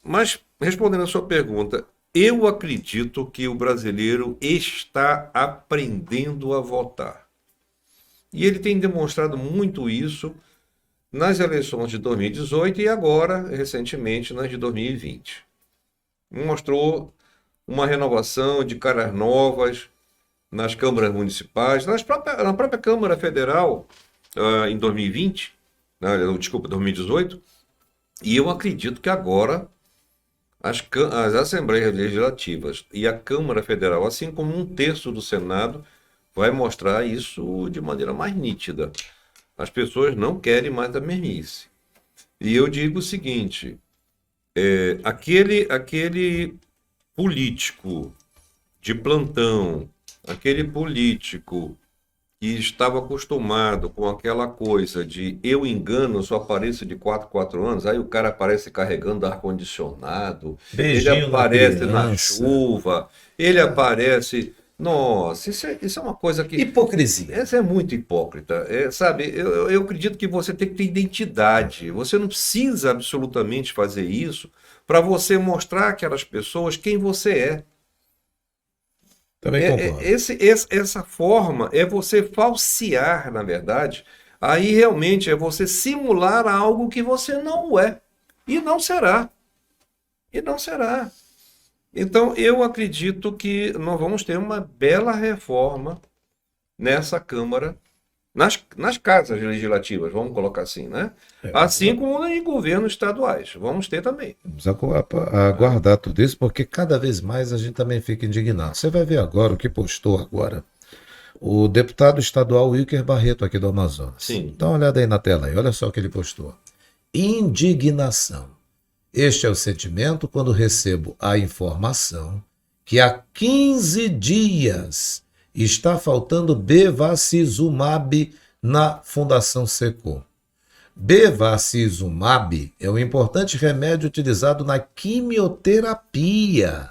Mas, respondendo a sua pergunta, eu acredito que o brasileiro está aprendendo a votar. E ele tem demonstrado muito isso nas eleições de 2018 e agora, recentemente, nas de 2020. Mostrou uma renovação de caras novas nas câmaras municipais, na própria Câmara Federal, em 2020, desculpa, 2018, e eu acredito que agora as Assembleias Legislativas e a Câmara Federal, assim como um terço do Senado, vai mostrar isso de maneira mais nítida. As pessoas não querem mais a mesmice. E eu digo o seguinte, aquele político de plantão, aquele político que estava acostumado com aquela coisa de eu engano, só apareço de 4 em 4 anos, aí o cara aparece carregando ar-condicionado, ele Beijinho na aparece na criança. chuva, ele aparece... Nossa, isso é uma coisa que... Hipocrisia. Essa é muito hipócrita, sabe? Eu acredito que você tem que ter identidade. Você não precisa absolutamente fazer isso para você mostrar àquelas pessoas quem você é. Também concordo. Essa forma é você falsear, na verdade. Aí realmente é você simular algo que você não é. E não será. E não será. Então, eu acredito que nós vamos ter uma bela reforma nessa Câmara, nas casas legislativas, vamos colocar assim, né? Assim como em governos estaduais. Vamos ter também. Vamos aguardar tudo isso, porque cada vez mais a gente também fica indignado. Você vai ver agora o que postou agora o deputado estadual Wilker Barreto, aqui do Amazonas. Sim. Dá uma olhada aí na tela, aí. Olha só o que ele postou. Indignação. Este é o sentimento quando recebo a informação que há 15 dias está faltando bevacizumab na Fundação Secom. Bevacizumab é um importante remédio utilizado na quimioterapia.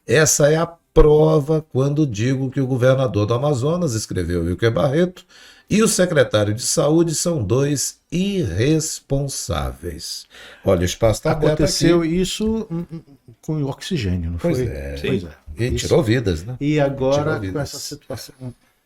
Essa é a prova quando digo que o governador do Amazonas, escreveu Wilker Barreto, e o secretário de Saúde são dois irresponsáveis. Olha, o espaço está aberto Aconteceu aqui. isso com oxigênio, não Pois foi? é. Pois é. E Isso. tirou vidas, né? E agora, Tirou com vidas. essa situação...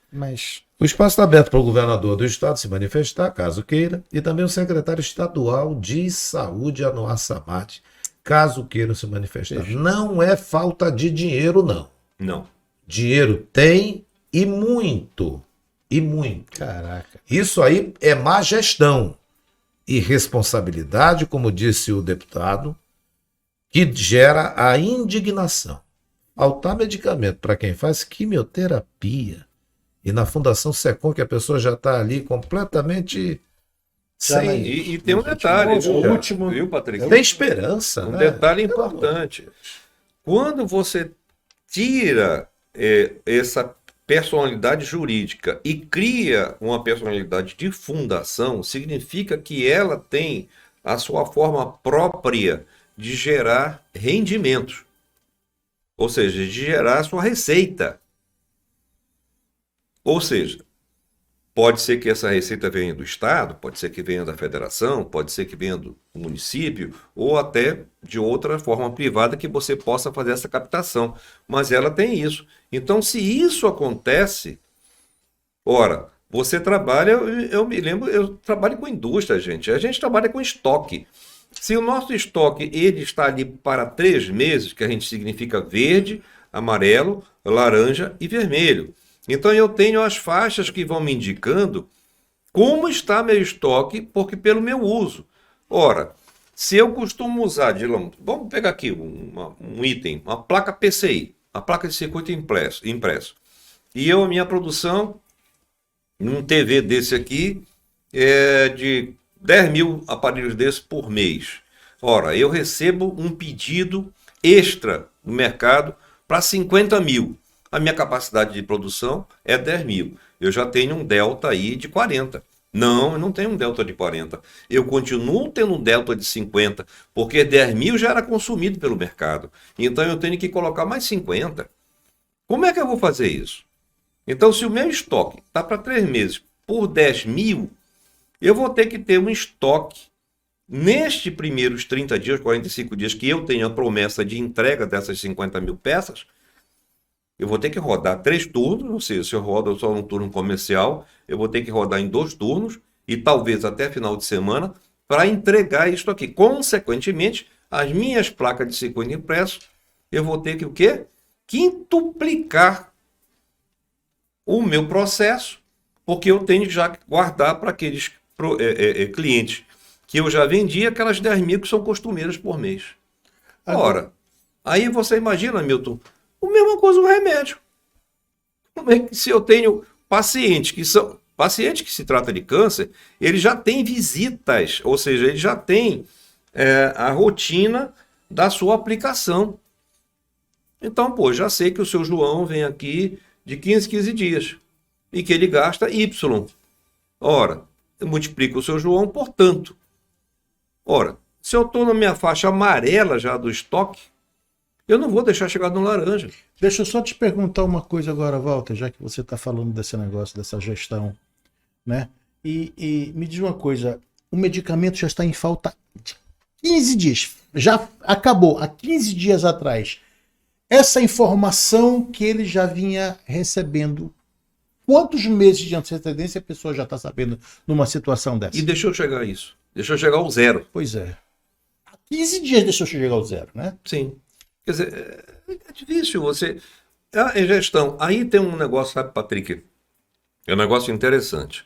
Mas O espaço está aberto para o governador do estado se manifestar, caso queira, e também o secretário estadual de Saúde, Anuar Samad, caso queiram se manifestar. Não é falta de dinheiro, não. Não. Dinheiro tem e muito. E muito. caraca. Isso aí é má gestão. Irresponsabilidade, como disse o deputado, que gera a indignação. Faltar medicamento para quem faz quimioterapia e na Fundação Secom, que a pessoa já está ali completamente sem... E tem um detalhe, viu, Patrick? Tem esperança, Um né? detalhe importante. Quando você tira essa personalidade jurídica e cria uma personalidade de fundação, significa que ela tem a sua forma própria de gerar rendimentos. Ou seja, de gerar a sua receita. Ou seja, pode ser que essa receita venha do Estado, pode ser que venha da federação, pode ser que venha do município, ou até de outra forma privada que você possa fazer essa captação. Mas ela tem isso. Então, se isso acontece, ora, você trabalha, eu me lembro, eu trabalho com indústria, gente. A gente trabalha com estoque. Se o nosso estoque ele está ali para 3 meses, que a gente significa verde, amarelo, laranja e vermelho. Então eu tenho as faixas que vão me indicando como está meu estoque, porque pelo meu uso. Ora, se eu costumo usar, vamos pegar aqui um item, uma placa PCI, a placa de circuito impresso. E a minha produção, num TV desse aqui, é de 10 mil aparelhos desses por mês. Ora, eu recebo um pedido extra no mercado para 50 mil. A minha capacidade de produção é 10 mil. Eu já tenho um delta aí de 40. Não, eu não tenho um delta de 40. Eu continuo tendo um delta de 50, porque 10 mil já era consumido pelo mercado. Então eu tenho que colocar mais 50. Como é que eu vou fazer isso? Então, se o meu estoque está para 3 meses por 10 mil, eu vou ter que ter um estoque nestes primeiros 30 dias, 45 dias, que eu tenho a promessa de entrega dessas 50 mil peças. Eu vou ter que rodar 3 turnos, ou seja, se eu rodo só um turno comercial, eu vou ter que rodar em 2 turnos e talvez até final de semana para entregar isso aqui. Consequentemente, as minhas placas de circuito impresso, eu vou ter que o quê? Quintuplicar o meu processo, porque eu tenho que já guardar para aqueles clientes que eu já vendi, aquelas 10 mil que são costumeiras por mês. Ora, aí você imagina, Milton, a mesma coisa o remédio. Como é que se eu tenho pacientes que se trata de câncer, ele já tem visitas, ou seja, ele já tem a rotina da sua aplicação. Então, já sei que o seu João vem aqui de 15 dias e que ele gasta Y. Ora, eu multiplico o seu João por tanto. Ora, se eu estou na minha faixa amarela já do estoque, eu não vou deixar chegar no laranja. Deixa eu só te perguntar uma coisa agora, Walter, já que você está falando desse negócio, dessa gestão, né? E me diz uma coisa, o medicamento já está em falta de 15 dias, já acabou, há 15 dias atrás. Essa informação que ele já vinha recebendo, quantos meses de antecedência a pessoa já está sabendo numa situação dessa? E deixou chegar isso, deixou chegar ao zero. Pois é. Há 15 dias deixou chegar ao zero, né? Sim. Quer dizer, é difícil você... A gestão, aí tem um negócio, sabe, Patrick? É um negócio interessante.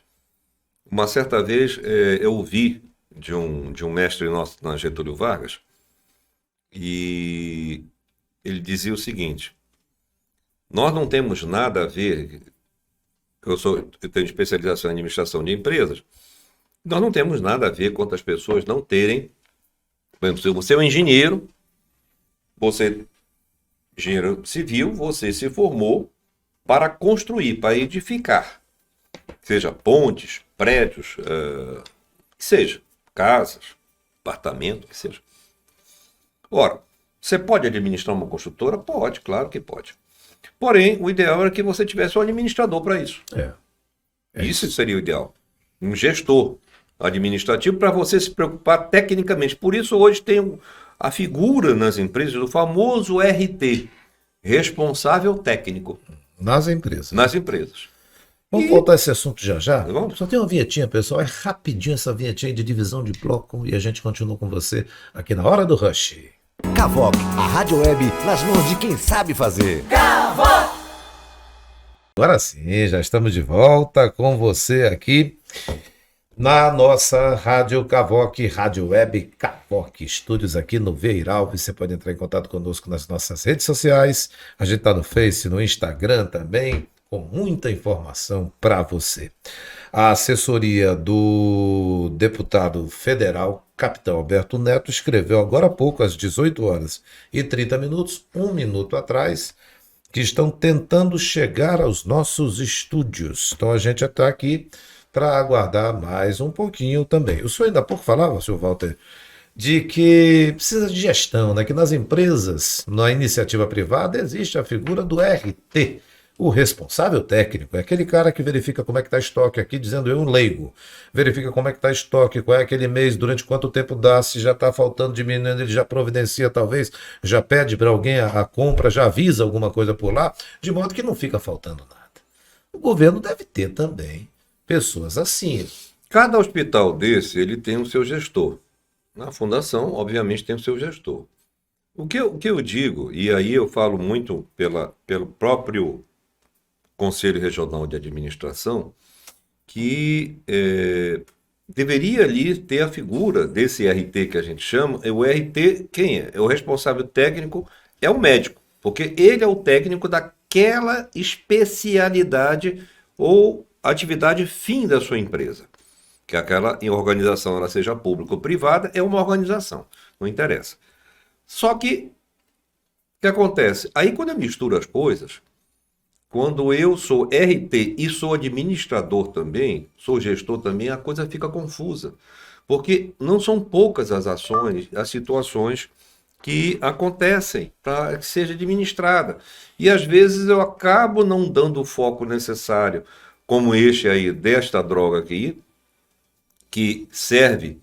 Uma certa vez eu ouvi de um mestre nosso na Getúlio Vargas, e ele dizia o seguinte: nós não temos nada a ver, eu tenho especialização em administração de empresas, nós não temos nada a ver com as pessoas não terem, por exemplo, se você é um engenheiro, engenheiro civil, você se formou para construir, para edificar, seja pontes, prédios, que seja, casas, apartamento, que seja. Ora, você pode administrar uma construtora? Pode, claro que pode. Porém, o ideal era que você tivesse um administrador para isso. Isso seria o ideal. Um gestor administrativo para você se preocupar tecnicamente. Por isso, hoje tem a figura nas empresas do famoso RT, responsável técnico. Nas empresas. Nas empresas. Vamos voltar a esse assunto já? Vamos. Só tem uma vinhetinha, pessoal. É rapidinho essa vinhetinha de divisão de bloco e a gente continua com você aqui na Hora do Rush. Cavoc, a rádio web nas mãos de quem sabe fazer. Agora sim, já estamos de volta com você aqui na nossa Rádio Cavoc, Rádio Web Cavoc, estúdios aqui no Veiral. Você pode entrar em contato conosco nas nossas redes sociais. A gente está no Face, no Instagram também, com muita informação para você. A assessoria do deputado federal, capitão Alberto Neto, escreveu agora há pouco, às 18h30, 1 minuto atrás, que estão tentando chegar aos nossos estúdios. Então a gente está aqui para aguardar mais um pouquinho também. O senhor ainda há pouco falava, senhor Walter, de que precisa de gestão, né? Que nas empresas, na iniciativa privada, existe a figura do RT, o responsável técnico. É aquele cara que verifica como é que está estoque aqui, dizendo eu, um leigo. Verifica como é que está estoque, qual é aquele mês, durante quanto tempo dá, se já está faltando, diminuindo, ele já providencia talvez, já pede para alguém a compra, já avisa alguma coisa por lá, de modo que não fica faltando nada. O governo deve ter também pessoas assim. Cada hospital desse, ele tem o seu gestor. Na fundação, obviamente, tem o seu gestor. O que eu digo, e aí eu falo muito pelo próprio Conselho Regional de Administração, que deveria ali ter a figura desse RT que a gente chama. O RT, quem é? É o responsável técnico, é o médico, porque ele é o técnico daquela especialidade ou atividade fim da sua empresa. Que aquela organização, ela seja pública ou privada, é uma organização, não interessa. Só que, o que acontece? Aí quando eu misturo as coisas, quando eu sou RT e sou administrador também, sou gestor também, a coisa fica confusa. Porque não são poucas as ações, as situações que acontecem para que seja administrada. E às vezes eu acabo não dando o foco necessário, como este aí, desta droga aqui, que serve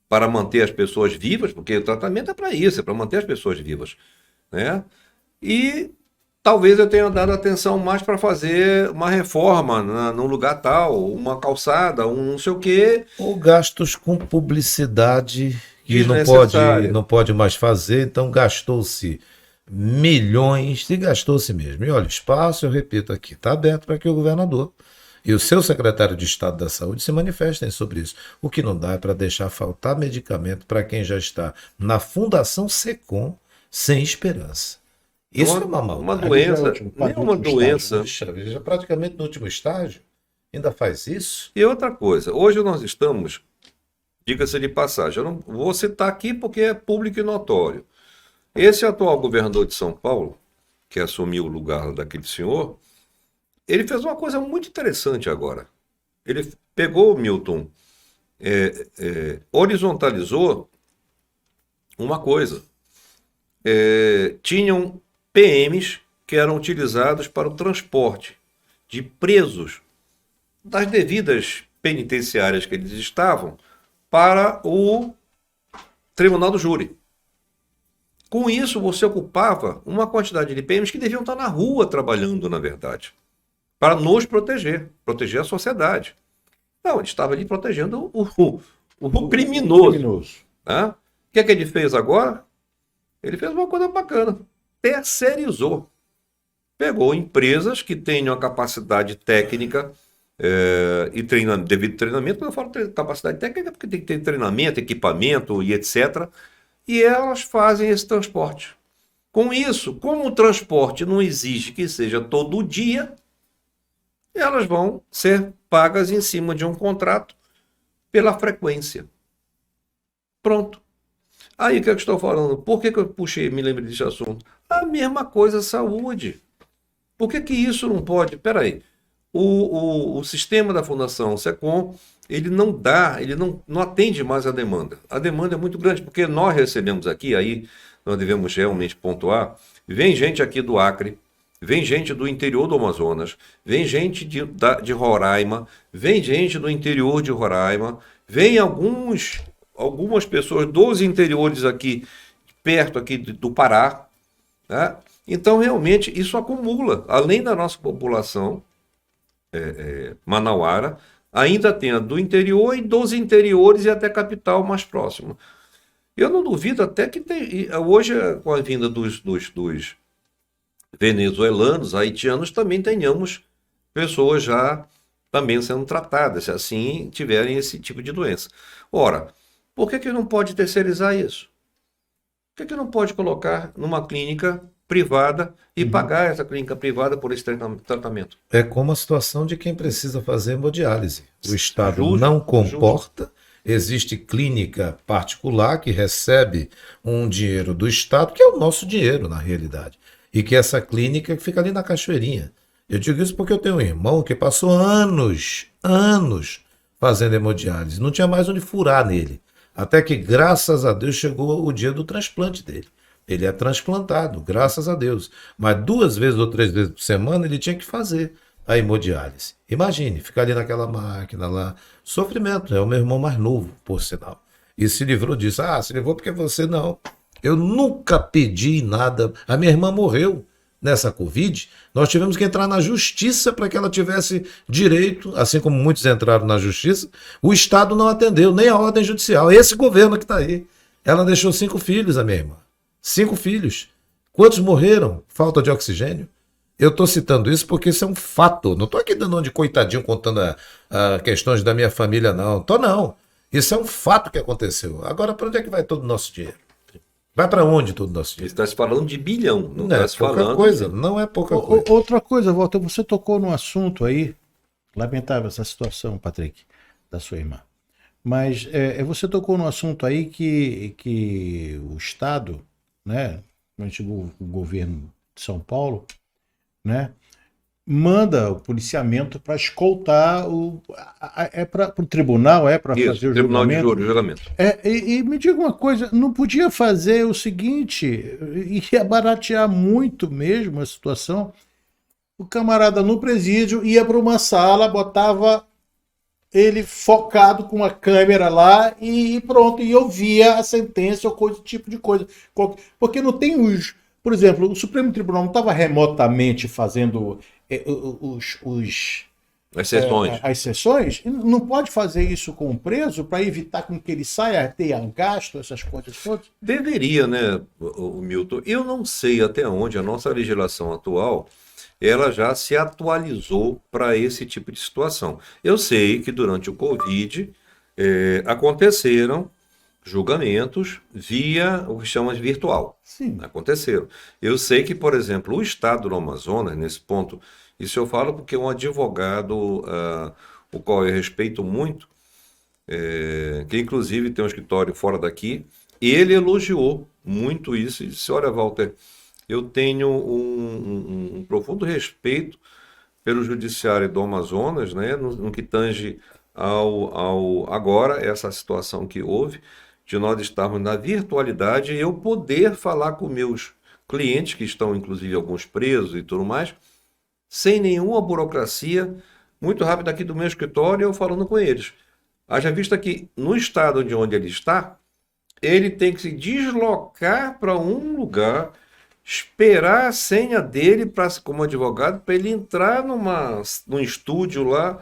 para manter as pessoas vivas, porque o tratamento é para isso, é para manter as pessoas vivas, né? E talvez eu tenha dado atenção mais para fazer uma reforma num lugar tal, uma calçada, um não sei o quê. Ou gastos com publicidade que Desnecessária. não pode mais fazer, então gastou-se milhões, e gastou-se mesmo. E olha, o espaço, eu repito aqui, está aberto para que o governador e o seu secretário de Estado da Saúde se manifestem sobre isso. O que não dá é para deixar faltar medicamento para quem já está na Fundação Secom sem esperança. Isso é uma maldade. Uma doença, Quase nenhuma último doença. Puxa vida, já praticamente no último estágio, ainda faz isso? E outra coisa, hoje nós estamos, diga-se de passagem, eu não vou citar aqui porque é público e notório. Esse atual governador de São Paulo, que assumiu o lugar daquele senhor, ele fez uma coisa muito interessante agora. Ele pegou, Milton, horizontalizou uma coisa. Tinham PMs que eram utilizados para o transporte de presos das devidas penitenciárias que eles estavam para o tribunal do júri. Com isso, você ocupava uma quantidade de PMs que deviam estar na rua trabalhando, na verdade, para nos proteger a sociedade. Não, ele estava ali protegendo o criminoso. Né? O que é que ele fez agora? Ele fez uma coisa bacana. Terceirizou. Pegou empresas que tenham a capacidade técnica e devido treinamento. Quando eu falo capacidade técnica, é porque tem que ter treinamento, equipamento e etc. E elas fazem esse transporte. Com isso, como o transporte não exige que seja todo dia, elas vão ser pagas em cima de um contrato pela frequência. Pronto. Aí o que eu estou falando? Por que eu puxei, me lembrei desse assunto? A mesma coisa saúde. Por que isso não pode? Espera aí. O sistema da Fundação Secom, ele não atende mais a demanda. A demanda é muito grande, porque nós recebemos aqui, aí nós devemos realmente pontuar, vem gente aqui do Acre, vem gente do interior do Amazonas, vem gente de Roraima, vem gente do interior de Roraima, vem algumas pessoas dos interiores aqui, perto aqui do Pará, né? Então, realmente, isso acumula. Além da nossa população manauara, ainda tem a do interior e dos interiores e até capital mais próximo. Eu não duvido até que hoje, com a vinda dos venezuelanos, haitianos, também tenhamos pessoas já também sendo tratadas, se assim tiverem esse tipo de doença. Ora, por que não pode terceirizar isso? Por que não pode colocar numa clínica privada e pagar essa clínica privada por esse tratamento? É como a situação de quem precisa fazer hemodiálise. O Estado Justo, não comporta, existe clínica particular que recebe um dinheiro do Estado, que é o nosso dinheiro, na realidade. E que essa clínica fica ali na Cachoeirinha. Eu digo isso porque eu tenho um irmão que passou anos fazendo hemodiálise. Não tinha mais onde furar nele. Até que, graças a Deus, chegou o dia do transplante dele. Ele é transplantado, graças a Deus. Mas 2 vezes ou 3 vezes por semana ele tinha que fazer a hemodiálise. Imagine, ficar ali naquela máquina lá. Sofrimento, é o meu irmão mais novo, por sinal. E se livrou disso. Ah, se livrou porque você não. Eu nunca pedi nada. A minha irmã morreu nessa Covid. Nós tivemos que entrar na justiça para que ela tivesse direito, assim como muitos entraram na justiça. O Estado não atendeu, nem a ordem judicial. Esse governo que está aí. Ela deixou 5 filhos, a minha irmã. 5 filhos. Quantos morreram? Falta de oxigênio? Eu estou citando isso porque isso é um fato. Não estou aqui dando de coitadinho contando questões da minha família, não. Tô não. Isso é um fato que aconteceu. Agora, para onde é que vai todo o nosso dinheiro? Vai para onde todo o nosso dinheiro? Está se falando de bilhão, não Não está é se pouca falando. coisa. Não é pouca coisa. Outra coisa, Walter, você tocou num assunto aí, lamentável essa situação, Patrick, da sua irmã. Mas você tocou num assunto aí que o Estado, né, o governo de São Paulo, né, manda o policiamento para escoltar para o tribunal, para Isso, fazer o Tribunal de julgamento. Julgamento. E me diga uma coisa, não podia fazer o seguinte, ia baratear muito mesmo a situação. O camarada no presídio ia para uma sala, botava ele focado com uma câmera lá e pronto, e ouvia a sentença ou coisa, tipo de coisa. Porque não tem os... Por exemplo, o Supremo Tribunal não estava remotamente fazendo As sessões. as sessões? Não pode fazer isso com o preso para evitar com que ele saia, tenha gasto, essas coisas todas? Deveria, né, o Milton? Eu não sei até onde a nossa legislação atual ela já se atualizou para esse tipo de situação. Eu sei que durante o Covid aconteceram julgamentos via o que chama de virtual. Sim. Aconteceram. Eu sei que, por exemplo, o Estado do Amazonas, nesse ponto, isso eu falo porque um advogado, o qual eu respeito muito, que inclusive tem um escritório fora daqui, ele elogiou muito isso e disse, olha, Walter, eu tenho um profundo respeito pelo judiciário do Amazonas, né, no que tange agora, essa situação que houve, de nós estarmos na virtualidade e eu poder falar com meus clientes, que estão inclusive alguns presos e tudo mais, sem nenhuma burocracia, muito rápido aqui do meu escritório, eu falando com eles. Haja vista que no estado de onde ele está, ele tem que se deslocar para um lugar, esperar a senha dele como advogado, para ele entrar num estúdio lá,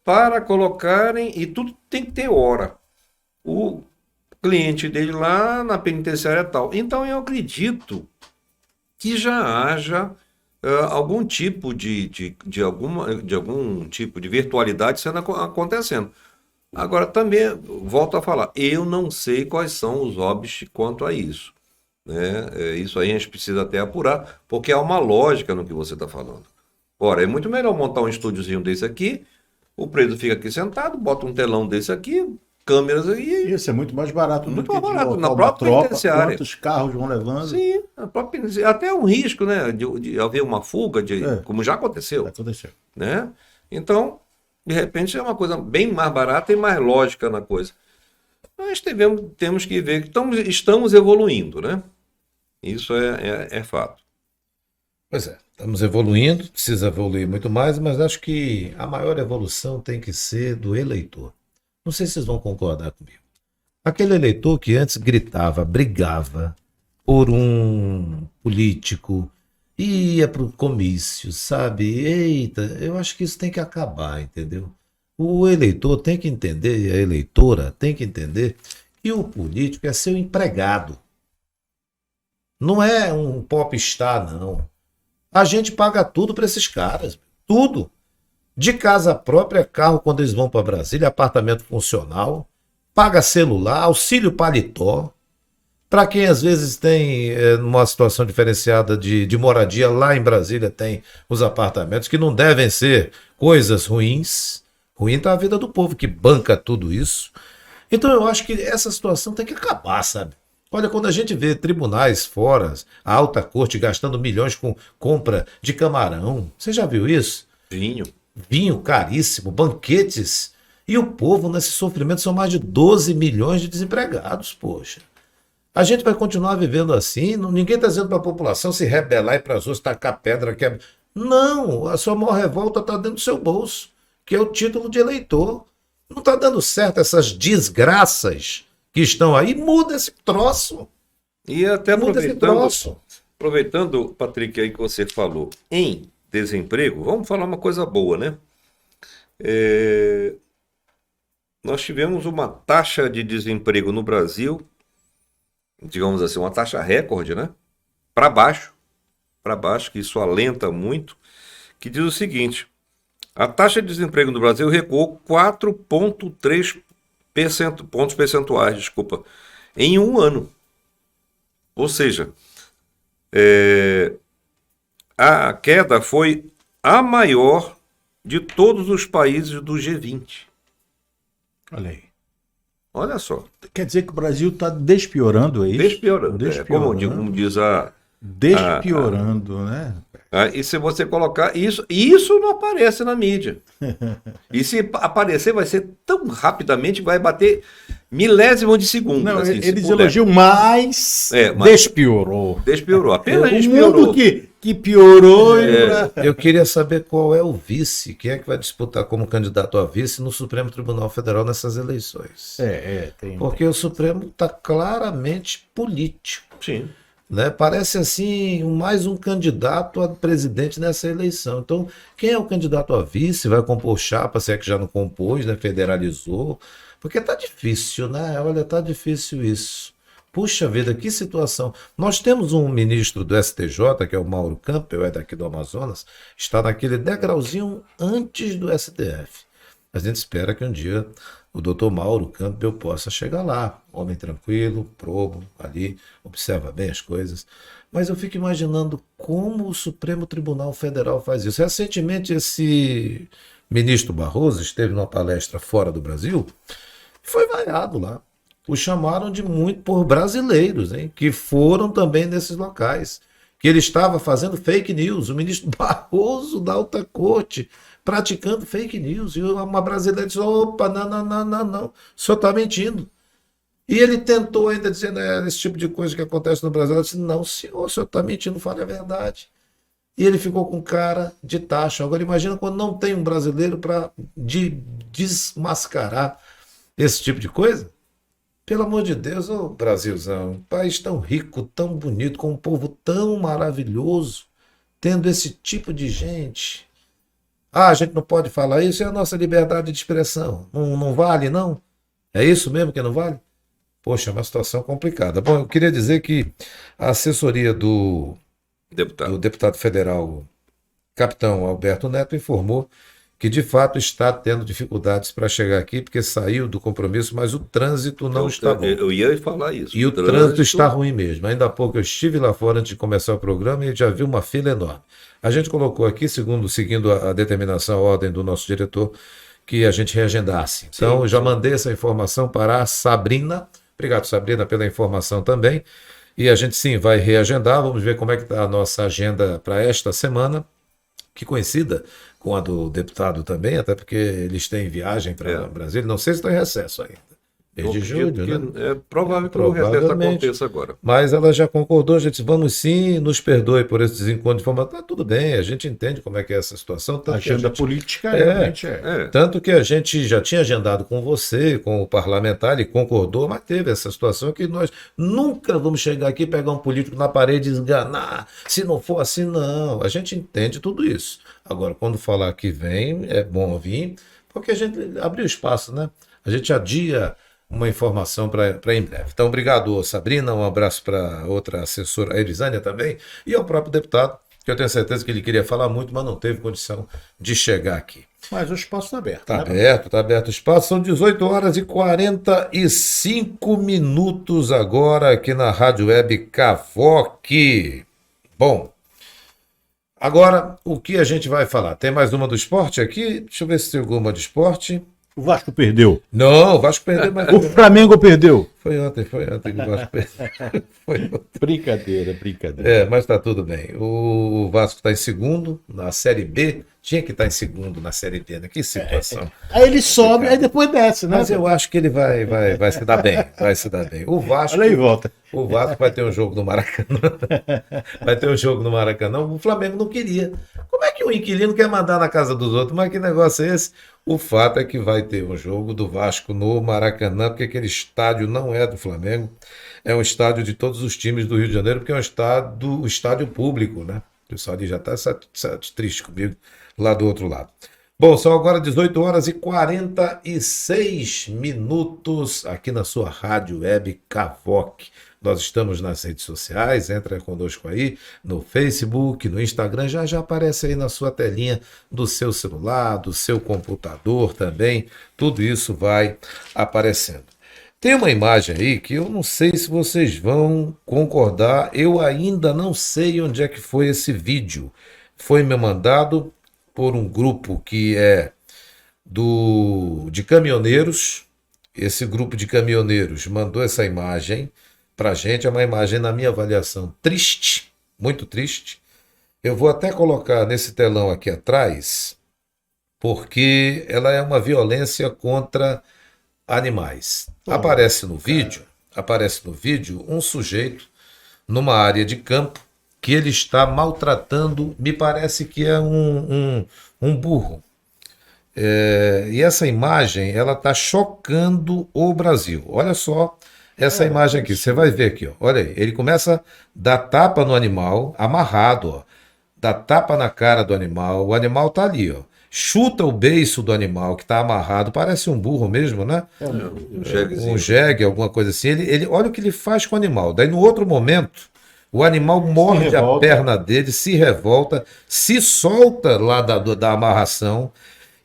para colocarem, e tudo tem que ter hora. O cliente dele lá na penitenciária tal. Então eu acredito que já haja algum tipo de algum tipo de virtualidade acontecendo. Agora também volto a falar, eu não sei quais são os óbitos quanto a isso, né? Isso aí a gente precisa até apurar, porque há uma lógica no que você está falando. Ora, é muito melhor montar um estúdiozinho desse aqui, o preso fica aqui sentado, bota um telão desse aqui, câmeras aí. Isso é muito mais barato Muito do que mais barato, de na uma própria tropa, penitenciária. quantos carros vão levando. Sim, até um risco, né, de haver uma fuga, como já aconteceu, Aconteceu. né? Então, de repente, é uma coisa bem mais barata e mais lógica na coisa. Mas temos que ver que estamos evoluindo, né? Isso é fato. Pois é, estamos evoluindo, precisa evoluir muito mais, mas acho que a maior evolução tem que ser do eleitor. Não sei se vocês vão concordar comigo. Aquele eleitor que antes gritava, brigava por um político, ia para o comício, sabe? Eita, eu acho que isso tem que acabar, entendeu? O eleitor tem que entender, e a eleitora tem que entender que o político é seu empregado. Não é um popstar, não. A gente paga tudo para esses caras, tudo. De casa própria, carro quando eles vão para Brasília, apartamento funcional, paga celular, auxílio paletó. Para quem às vezes tem uma situação diferenciada de moradia, lá em Brasília tem os apartamentos que não devem ser coisas ruins. Ruim está a vida do povo que banca tudo isso. Então eu acho que essa situação tem que acabar, sabe? Olha, quando a gente vê tribunais fora, a alta corte gastando milhões com compra de camarão, você já viu isso? Vinho. Vinho caríssimo, banquetes. E o povo, nesse sofrimento, são mais de 12 milhões de desempregados, poxa. A gente vai continuar vivendo assim? Ninguém está dizendo para a população se rebelar e para as ruas tacar pedra, quebra. Não, a sua maior revolta está dentro do seu bolso, que é o título de eleitor. Não está dando certo essas desgraças que estão aí. Muda esse troço. E até Muda esse troço. aproveitando, Patrick, aí que você falou em desemprego, vamos falar uma coisa boa, né? Nós tivemos uma taxa de desemprego no Brasil, digamos assim, uma taxa recorde, né? Para baixo, que isso alenta muito, que diz o seguinte: a taxa de desemprego no Brasil recuou 4,3 pontos percentuais, em um ano. Ou seja, a queda foi a maior de todos os países do G20. Olha aí. Olha só. Quer dizer que o Brasil está despiorando, é isso? Despiorando. Como diz a... Despiorando, né? E se você colocar isso não aparece na mídia. E se aparecer, vai ser tão rapidamente, vai bater milésimo de segundo. Não, assim, eles elogiam, mas despiorou. Despiorou. Apenas O despiorou. mundo que piorou. Eu queria saber qual é o vice, quem é que vai disputar como candidato a vice no Supremo Tribunal Federal nessas eleições. Tem. Porque o Supremo está claramente político. Sim. Né? Parece assim mais um candidato a presidente nessa eleição. Então, quem é o candidato a vice? Vai compor chapa, se é que já não compôs, né? Federalizou. Porque tá difícil, né? Olha, tá difícil isso. Puxa vida, que situação. Nós temos um ministro do STJ, que é o Mauro Campbell, é daqui do Amazonas, está naquele degrauzinho antes do STF. A gente espera que um dia o doutor Mauro Campbell possa chegar lá. Homem tranquilo, probo, ali, observa bem as coisas. Mas eu fico imaginando como o Supremo Tribunal Federal faz isso. Recentemente, esse ministro Barroso esteve numa palestra fora do Brasil e foi vaiado lá. O chamaram de muito por brasileiros, hein, que foram também nesses locais. Que ele estava fazendo fake news. O ministro Barroso da Alta Corte praticando fake news. E uma brasileira disse: opa, não, o senhor está mentindo. E ele tentou ainda dizer, né, esse tipo de coisa que acontece no Brasil. Ela disse: não, senhor, o senhor está mentindo, fale a verdade. E ele ficou com cara de taxa. Agora imagina quando não tem um brasileiro para desmascarar esse tipo de coisa. Pelo amor de Deus, ô Brasilzão, um país tão rico, tão bonito, com um povo tão maravilhoso, tendo esse tipo de gente. A gente não pode falar isso, é a nossa liberdade de expressão. Não vale, não? É isso mesmo que não vale? Poxa, é uma situação complicada. Bom, eu queria dizer que a assessoria do deputado federal, capitão Alberto Neto, informou que de fato está tendo dificuldades para chegar aqui, porque saiu do compromisso, mas o trânsito não está bom. Eu ia falar isso. E o trânsito está ruim mesmo. Ainda há pouco eu estive lá fora antes de começar o programa e já vi uma fila enorme. A gente colocou aqui, seguindo a determinação, a ordem do nosso diretor, que a gente reagendasse. Então, eu já mandei essa informação para a Sabrina. Obrigado, Sabrina, pela informação também. E a gente, sim, vai reagendar. Vamos ver como é que está a nossa agenda para esta semana, que coincida com a do deputado também, até porque eles têm viagem para Brasília. Não sei se estão em recesso ainda. Desde julho, né? É provável que o recesso aconteça agora. Mas ela já concordou, a gente disse: vamos sim, nos perdoe por esse desencontro de informação. Tá tudo bem, a gente entende como é que é essa situação. A agenda política realmente Tanto que a gente já tinha agendado com você, com o parlamentar, ele concordou, mas teve essa situação que nós nunca vamos chegar aqui, pegar um político na parede e esganar. Se não for assim, não. A gente entende tudo isso. Agora, quando falar que vem, é bom vir, porque a gente abriu espaço, né? A gente adia uma informação para em breve. Então, obrigado, Sabrina, um abraço para outra assessora, a Elisânia também, e ao próprio deputado, que eu tenho certeza que ele queria falar muito, mas não teve condição de chegar aqui. Mas o espaço está aberto. Está aberto o espaço. São 18 horas e 45 minutos agora aqui na Rádio Web Cavoque. Bom, agora o que a gente vai falar? Tem mais uma do esporte aqui? Deixa eu ver se tem alguma do esporte. O Vasco perdeu. Não, o Vasco perdeu. Mas... O Flamengo perdeu. Foi ontem que o Vasco perdeu. Foi ontem. Brincadeira, brincadeira. É, mas tá tudo bem. O Vasco está em segundo na Série B. Tinha que estar em segundo na Série B, né? Que situação. Aí ele sobe, aí depois desce, né? Mas eu acho que ele vai se dar bem. Vai se dar bem. Olha aí, volta. O Vasco vai ter um jogo no Maracanã. Vai ter um jogo no Maracanã. O Flamengo não queria. Como é que o inquilino quer mandar na casa dos outros? Mas que negócio é esse? O fato é que vai ter um jogo do Vasco no Maracanã, porque aquele estádio não é do Flamengo. É um estádio de todos os times do Rio de Janeiro, porque é um estádio público, né? O pessoal ali já está triste comigo lá do outro lado. Bom, são agora 18 horas e 46 minutos aqui na sua rádio web Cavoc. Nós estamos nas redes sociais, entra conosco aí no Facebook, no Instagram, já aparece aí na sua telinha do seu celular, do seu computador também, tudo isso vai aparecendo. Tem uma imagem aí que eu não sei se vocês vão concordar, eu ainda não sei onde é que foi esse vídeo. Foi me mandado por um grupo que é de caminhoneiros. Esse grupo de caminhoneiros mandou essa imagem para a gente, é uma imagem, na minha avaliação, triste, muito triste. Eu vou até colocar nesse telão aqui atrás, porque ela é uma violência contra animais. Aparece no vídeo um sujeito numa área de campo que ele está maltratando, me parece que é um burro. E essa imagem, ela está chocando o Brasil. Olha só essa imagem aqui, você vai ver aqui, ó. Olha aí, ele começa a dar tapa no animal, amarrado, ó. Dá tapa na cara do animal, o animal está ali, ó. Chuta o beiço do animal que está amarrado, parece um burro mesmo, né? Um jegue, alguma coisa assim. Olha o que ele faz com o animal. Daí, no outro momento, o animal morde a perna dele, se revolta, se solta lá da amarração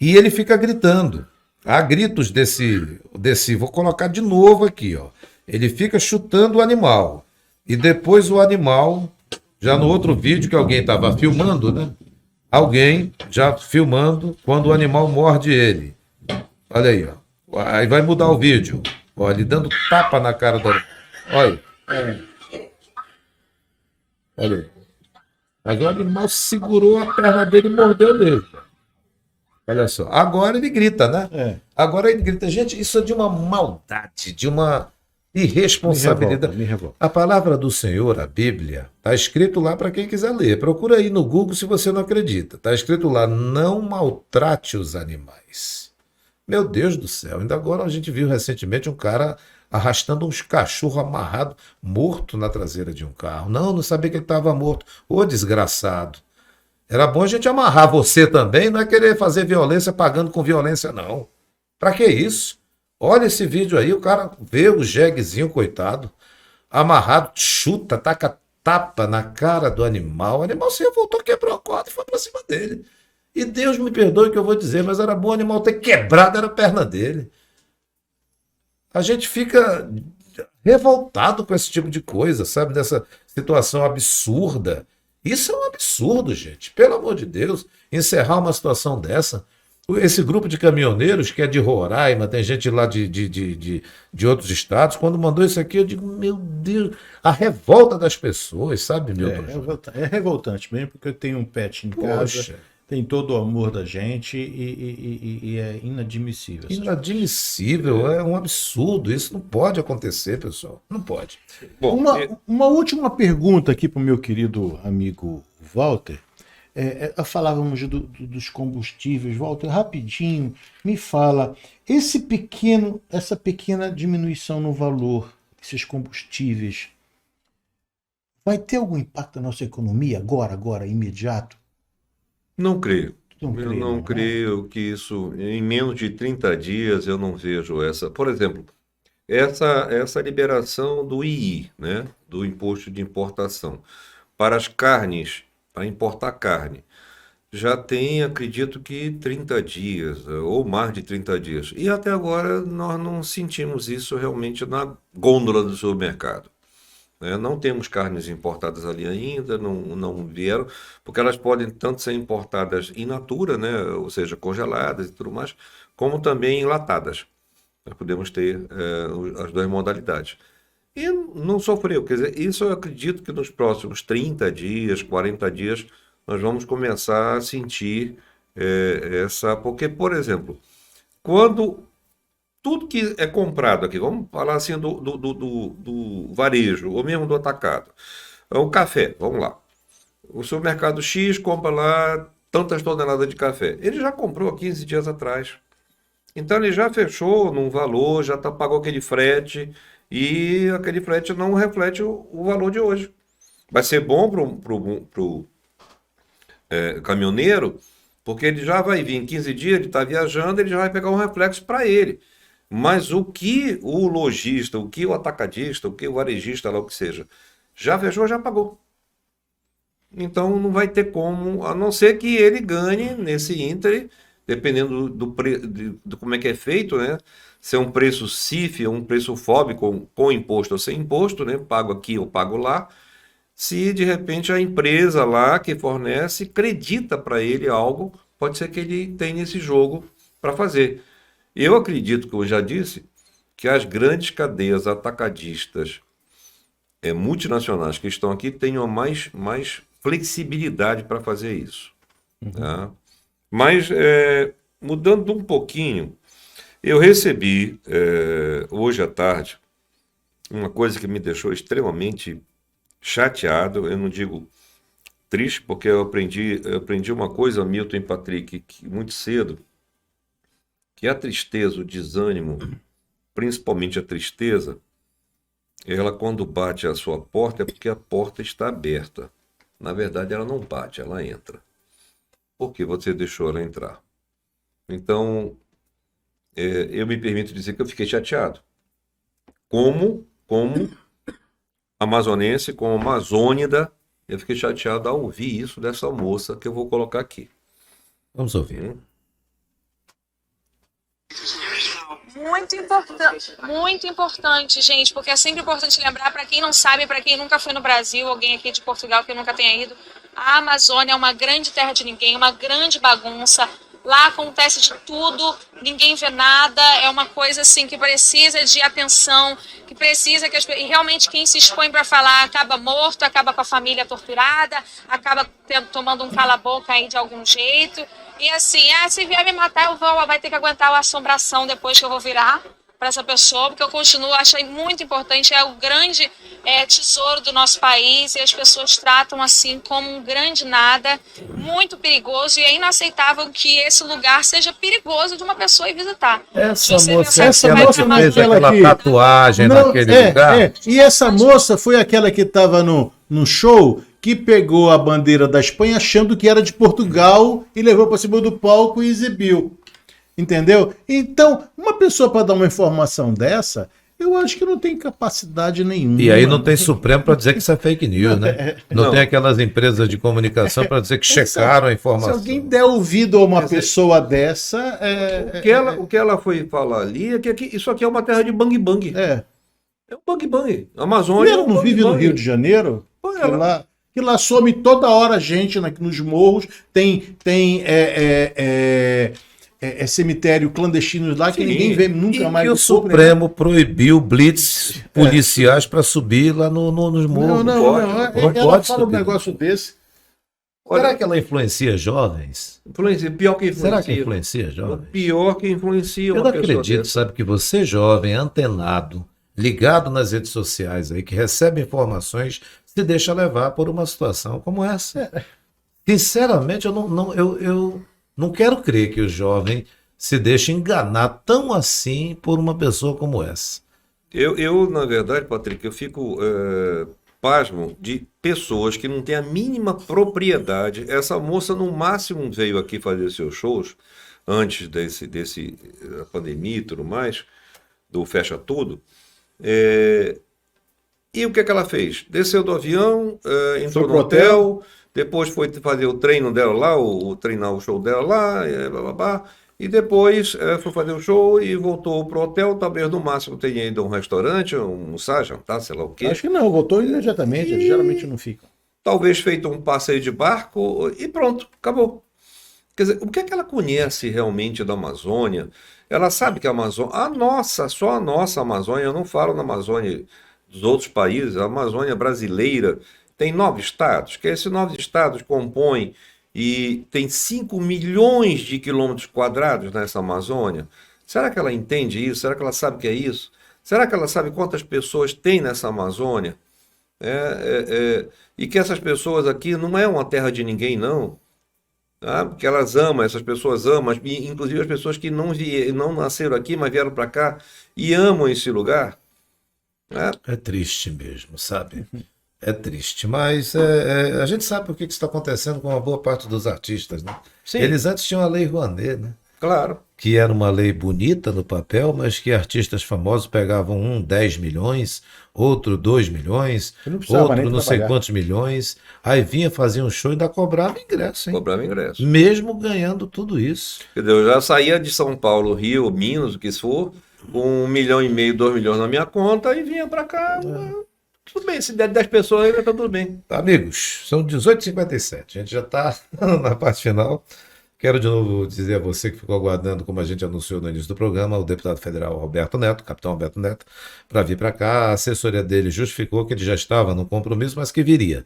e ele fica gritando. Há gritos desse. Vou colocar de novo aqui, ó. Ele fica chutando o animal. E depois o animal, já no outro vídeo que alguém estava filmando, né? Alguém já filmando quando o animal morde ele. Olha aí, ó. Aí vai mudar o vídeo. Olha, ele dando tapa na cara do animal. Olha. Olha aí. Mas o animal segurou a perna dele e mordeu nele. Olha só. Agora ele grita, né? Agora ele grita. Gente, isso é de uma maldade, de uma irresponsabilidade. Me revolta. A palavra do Senhor, a Bíblia, está escrito lá para quem quiser ler. Procura aí no Google se você não acredita. Está escrito lá, não maltrate os animais. Meu Deus do céu. Ainda agora a gente viu recentemente um cara arrastando uns cachorros amarrados, morto na traseira de um carro. Não sabia que ele estava morto. Ô, desgraçado. Era bom a gente amarrar você também, não é querer fazer violência pagando com violência, não. Para que isso? Olha esse vídeo aí, o cara vê o jeguezinho, coitado, amarrado, chuta, taca tapa na cara do animal. O animal se revoltou, quebrou a corda e foi para cima dele. E Deus me perdoe o que eu vou dizer, mas era bom o animal ter quebrado a perna dele. A gente fica revoltado com esse tipo de coisa, sabe? Dessa situação absurda. Isso é um absurdo, gente. Pelo amor de Deus, encerrar uma situação dessa. Esse grupo de caminhoneiros, que é de Roraima, tem gente lá de outros estados, quando mandou isso aqui, eu digo, meu Deus, a revolta das pessoas, sabe, Milton? É revoltante mesmo, porque eu tenho um pet em casa, tem todo o amor da gente e é inadmissível. Inadmissível, é um absurdo, isso não pode acontecer, pessoal, não pode. Bom, Uma última pergunta aqui para o meu querido amigo Walter. Falávamos dos combustíveis. Walter, rapidinho, me fala, essa pequena diminuição no valor desses combustíveis vai ter algum impacto na nossa economia agora, imediato? não creio. Não Eu creio, não né? creio que isso, em menos de 30 dias, eu não vejo essa. Por exemplo, essa liberação do II, né, do imposto de importação, para as carnes, para importar carne, já tem, acredito que 30 dias, ou mais de 30 dias. E até agora nós não sentimos isso realmente na gôndola do supermercado. Né? Não temos carnes importadas ali ainda, não vieram, porque elas podem tanto ser importadas in natura, né, ou seja, congeladas e tudo mais, como também enlatadas. Nós podemos ter as duas modalidades. E não sofreu. Quer dizer, isso eu acredito que nos próximos 30 dias, 40 dias, nós vamos começar a sentir essa. Porque, por exemplo, quando tudo que é comprado aqui, vamos falar assim do varejo, ou mesmo do atacado, o café, vamos lá. O supermercado X compra lá tantas toneladas de café. Ele já comprou há 15 dias atrás. Então ele já fechou num valor, já pagou aquele frete, e aquele frete não reflete o valor de hoje. Vai ser bom para o caminhoneiro, porque ele já vai vir em 15 dias, ele está viajando, ele já vai pegar um reflexo para ele. Mas o que o lojista, o que o atacadista, o que o varejista, lá o que seja, já fechou, já pagou. Então não vai ter como, a não ser que ele ganhe nesse íntere, dependendo do como é que é feito, né? Se é um preço CIF, um preço FOB, com imposto ou sem imposto, né? Pago aqui ou pago lá. Se de repente a empresa lá que fornece acredita para ele algo, pode ser que ele tenha esse jogo para fazer. Eu acredito, como eu já disse, que as grandes cadeias atacadistas multinacionais que estão aqui tenham mais flexibilidade para fazer isso. Tá? Mas, mudando um pouquinho, eu recebi hoje à tarde uma coisa que me deixou extremamente chateado. Eu não digo triste, porque eu aprendi uma coisa, Milton e Patrick, muito cedo, que a tristeza, o desânimo, principalmente a tristeza, ela quando bate a sua porta é porque a porta está aberta. Na verdade, ela não bate, ela entra. Porque você deixou ela entrar. Então, eu me permito dizer que eu fiquei chateado. Como amazonense, como amazônida, eu fiquei chateado ao ouvir isso dessa moça que eu vou colocar aqui. Vamos ouvir. Muito importante, gente, porque é sempre importante lembrar, para quem não sabe, para quem nunca foi no Brasil, alguém aqui de Portugal que nunca tenha ido, a Amazônia é uma grande terra de ninguém, uma grande bagunça. Lá acontece de tudo, ninguém vê nada, é uma coisa assim que precisa de atenção, que precisa que e realmente quem se expõe para falar acaba morto, acaba com a família torturada, acaba tomando um cala-boca aí de algum jeito. E assim, se vier me matar, vai ter que aguentar a assombração depois que eu vou virar para essa pessoa, porque eu continuo, acho muito importante, é o grande tesouro do nosso país, e as pessoas tratam assim como um grande nada, muito perigoso, e é inaceitável que esse lugar seja perigoso de uma pessoa ir visitar. Essa Se você moça pensar é que aquela você que vai fez pra aquela tatuagem naquele lugar. E essa moça foi aquela que estava no show, que pegou a bandeira da Espanha achando que era de Portugal e levou para cima do palco e exibiu. Entendeu? Então, uma pessoa para dar uma informação dessa, eu acho que não tem capacidade nenhuma. E aí não tem Supremo para dizer que isso é fake news, né? Não tem aquelas empresas de comunicação para dizer que checaram a Se informação. alguém der ouvido a uma pessoa dessa... O que ela foi falar ali é que isso aqui é uma terra de bang bang. É um bang bang. A Amazônia ela não vive no Rio de Janeiro? Que lá some toda hora gente nos morros, tem cemitério clandestino lá que ninguém vê nunca mais. E o Supremo proibiu blitz policiais para subir lá nos morros. Não ela pode fala um negócio desse. Será que ela influencia jovens? Pior que influencia. Será que influencia jovens? Pior que influencia Eu uma não pessoa acredito, dessa. sabe, que você jovem, antenado, ligado nas redes sociais aí, que recebe informações, se deixa levar por uma situação como essa. Sinceramente, eu não quero crer que o jovem se deixe enganar tão assim por uma pessoa como essa. Eu na verdade, Patrick, eu fico pasmo de pessoas que não têm a mínima propriedade. Essa moça, no máximo, veio aqui fazer seus shows antes desse pandemia e tudo mais, do fecha tudo. E o que ela fez? Desceu do avião, entrou no hotel, depois foi fazer o treino dela lá, treinar o show dela lá, e depois foi fazer o show e voltou pro hotel. Talvez no máximo tenha ido a um restaurante, almoçar, jantar, sei lá o quê. Acho que não, voltou imediatamente, eles geralmente não ficam. Talvez feito um passeio de barco e pronto, acabou. Quer dizer, o que é que ela conhece realmente da Amazônia? Ela sabe que a Amazônia, só a nossa Amazônia, eu não falo na Amazônia dos outros países, a Amazônia brasileira tem 9 estados, que esses 9 estados compõem e tem 5 milhões de quilômetros quadrados nessa Amazônia. Será que ela entende isso? Será que ela sabe o que é isso? Será que ela sabe quantas pessoas tem nessa Amazônia? E que essas pessoas aqui não é uma terra de ninguém, não. Tá? Porque elas amam, essas pessoas amam, inclusive as pessoas que não nasceram aqui, mas vieram para cá e amam esse lugar. Né? É triste mesmo, sabe? É triste, mas a gente sabe o que está acontecendo com uma boa parte dos artistas, né? Sim. Eles antes tinham a Lei Rouanet, né? Claro. Que era uma lei bonita no papel, mas que artistas famosos pegavam 10 milhões, outro 2 milhões, Você não precisava outro nem não sei trabalhar. quantos milhões, aí vinha fazer um show e ainda cobrava ingresso, hein? Cobrava ingresso. Mesmo ganhando tudo isso. Quer dizer, eu já saía de São Paulo, Rio, Minas, o que for, com 1,5 milhão, 2 milhões na minha conta e vinha para cá. Tudo bem, se der 10 pessoas ainda tá tudo bem. Amigos, são 18h57, a gente já está na parte final. Quero de novo dizer a você que ficou aguardando, como a gente anunciou no início do programa, o deputado federal Roberto Neto, capitão Roberto Neto, para vir para cá. A assessoria dele justificou que ele já estava no compromisso, mas que viria.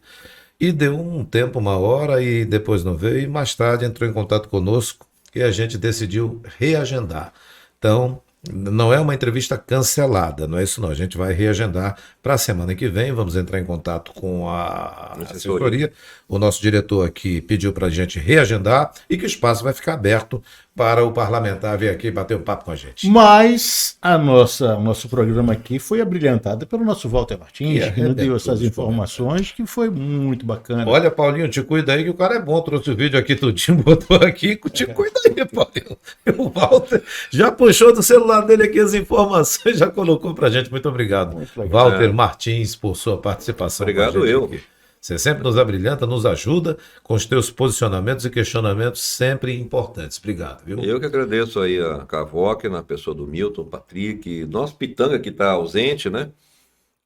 E deu um tempo, uma hora, e depois não veio, e mais tarde entrou em contato conosco e a gente decidiu reagendar. Então, não é uma entrevista cancelada, não é isso não. A gente vai reagendar para a semana que vem. Vamos entrar em contato com a assessoria. O nosso diretor aqui pediu para a gente reagendar e que o espaço vai ficar aberto para o parlamentar vir aqui bater um papo com a gente. Mas o nosso programa aqui foi abrilhantado pelo nosso Walter Martins, que nos deu essas informações, que foi muito bacana. Olha, Paulinho, te cuida aí que o cara é bom. Trouxe o vídeo aqui tudinho, botou aqui. Te cuida aí, Paulinho. O Walter já puxou do celular dele aqui as informações, já colocou pra gente. Muito obrigado, Walter Martins, por sua participação. Obrigado eu. Aqui. Você sempre nos abrilhanta, nos ajuda com os teus posicionamentos e questionamentos sempre importantes. Obrigado, viu? Eu que agradeço aí a Cavoc, na pessoa do Milton, Patrick, nosso Pitanga que está ausente, né?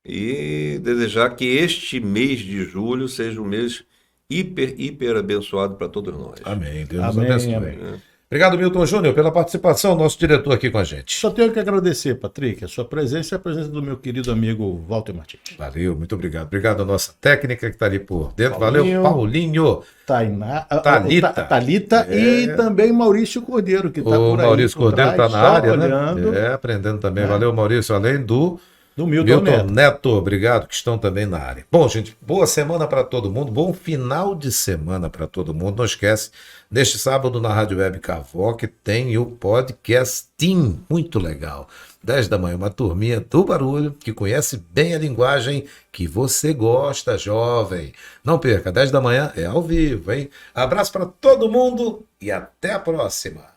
E desejar que este mês de julho seja um mês hiper abençoado para todos nós. Amém. Deus Amém, nos abençoe. amém. Obrigado, Milton Júnior, pela participação, nosso diretor aqui com a gente. Só tenho que agradecer, Patrick, a sua presença e a presença do meu querido amigo Walter Martins. Valeu, muito obrigado. Obrigado à nossa técnica que está ali por dentro. Paulinho. Valeu, Paulinho. Thalita e também Maurício Cordeiro, que está por aí. O Maurício Cordeiro está na área, olhando, né? Aprendendo também. Valeu, Maurício, além do Milton Neto. Obrigado, que estão também na área. Bom, gente, boa semana para todo mundo, bom final de semana para todo mundo. Não esquece, neste sábado na Rádio Web Cavoc tem o podcasting, muito legal. 10 da manhã, uma turminha do barulho que conhece bem a linguagem que você gosta, jovem. Não perca, 10 da manhã é ao vivo, hein? Abraço para todo mundo e até a próxima.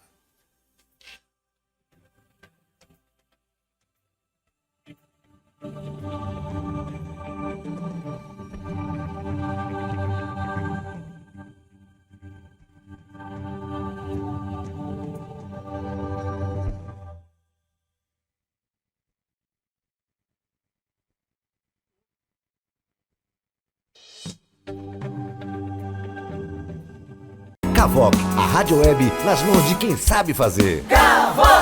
Cavoc, a rádio web nas mãos de quem sabe fazer. Cavoc!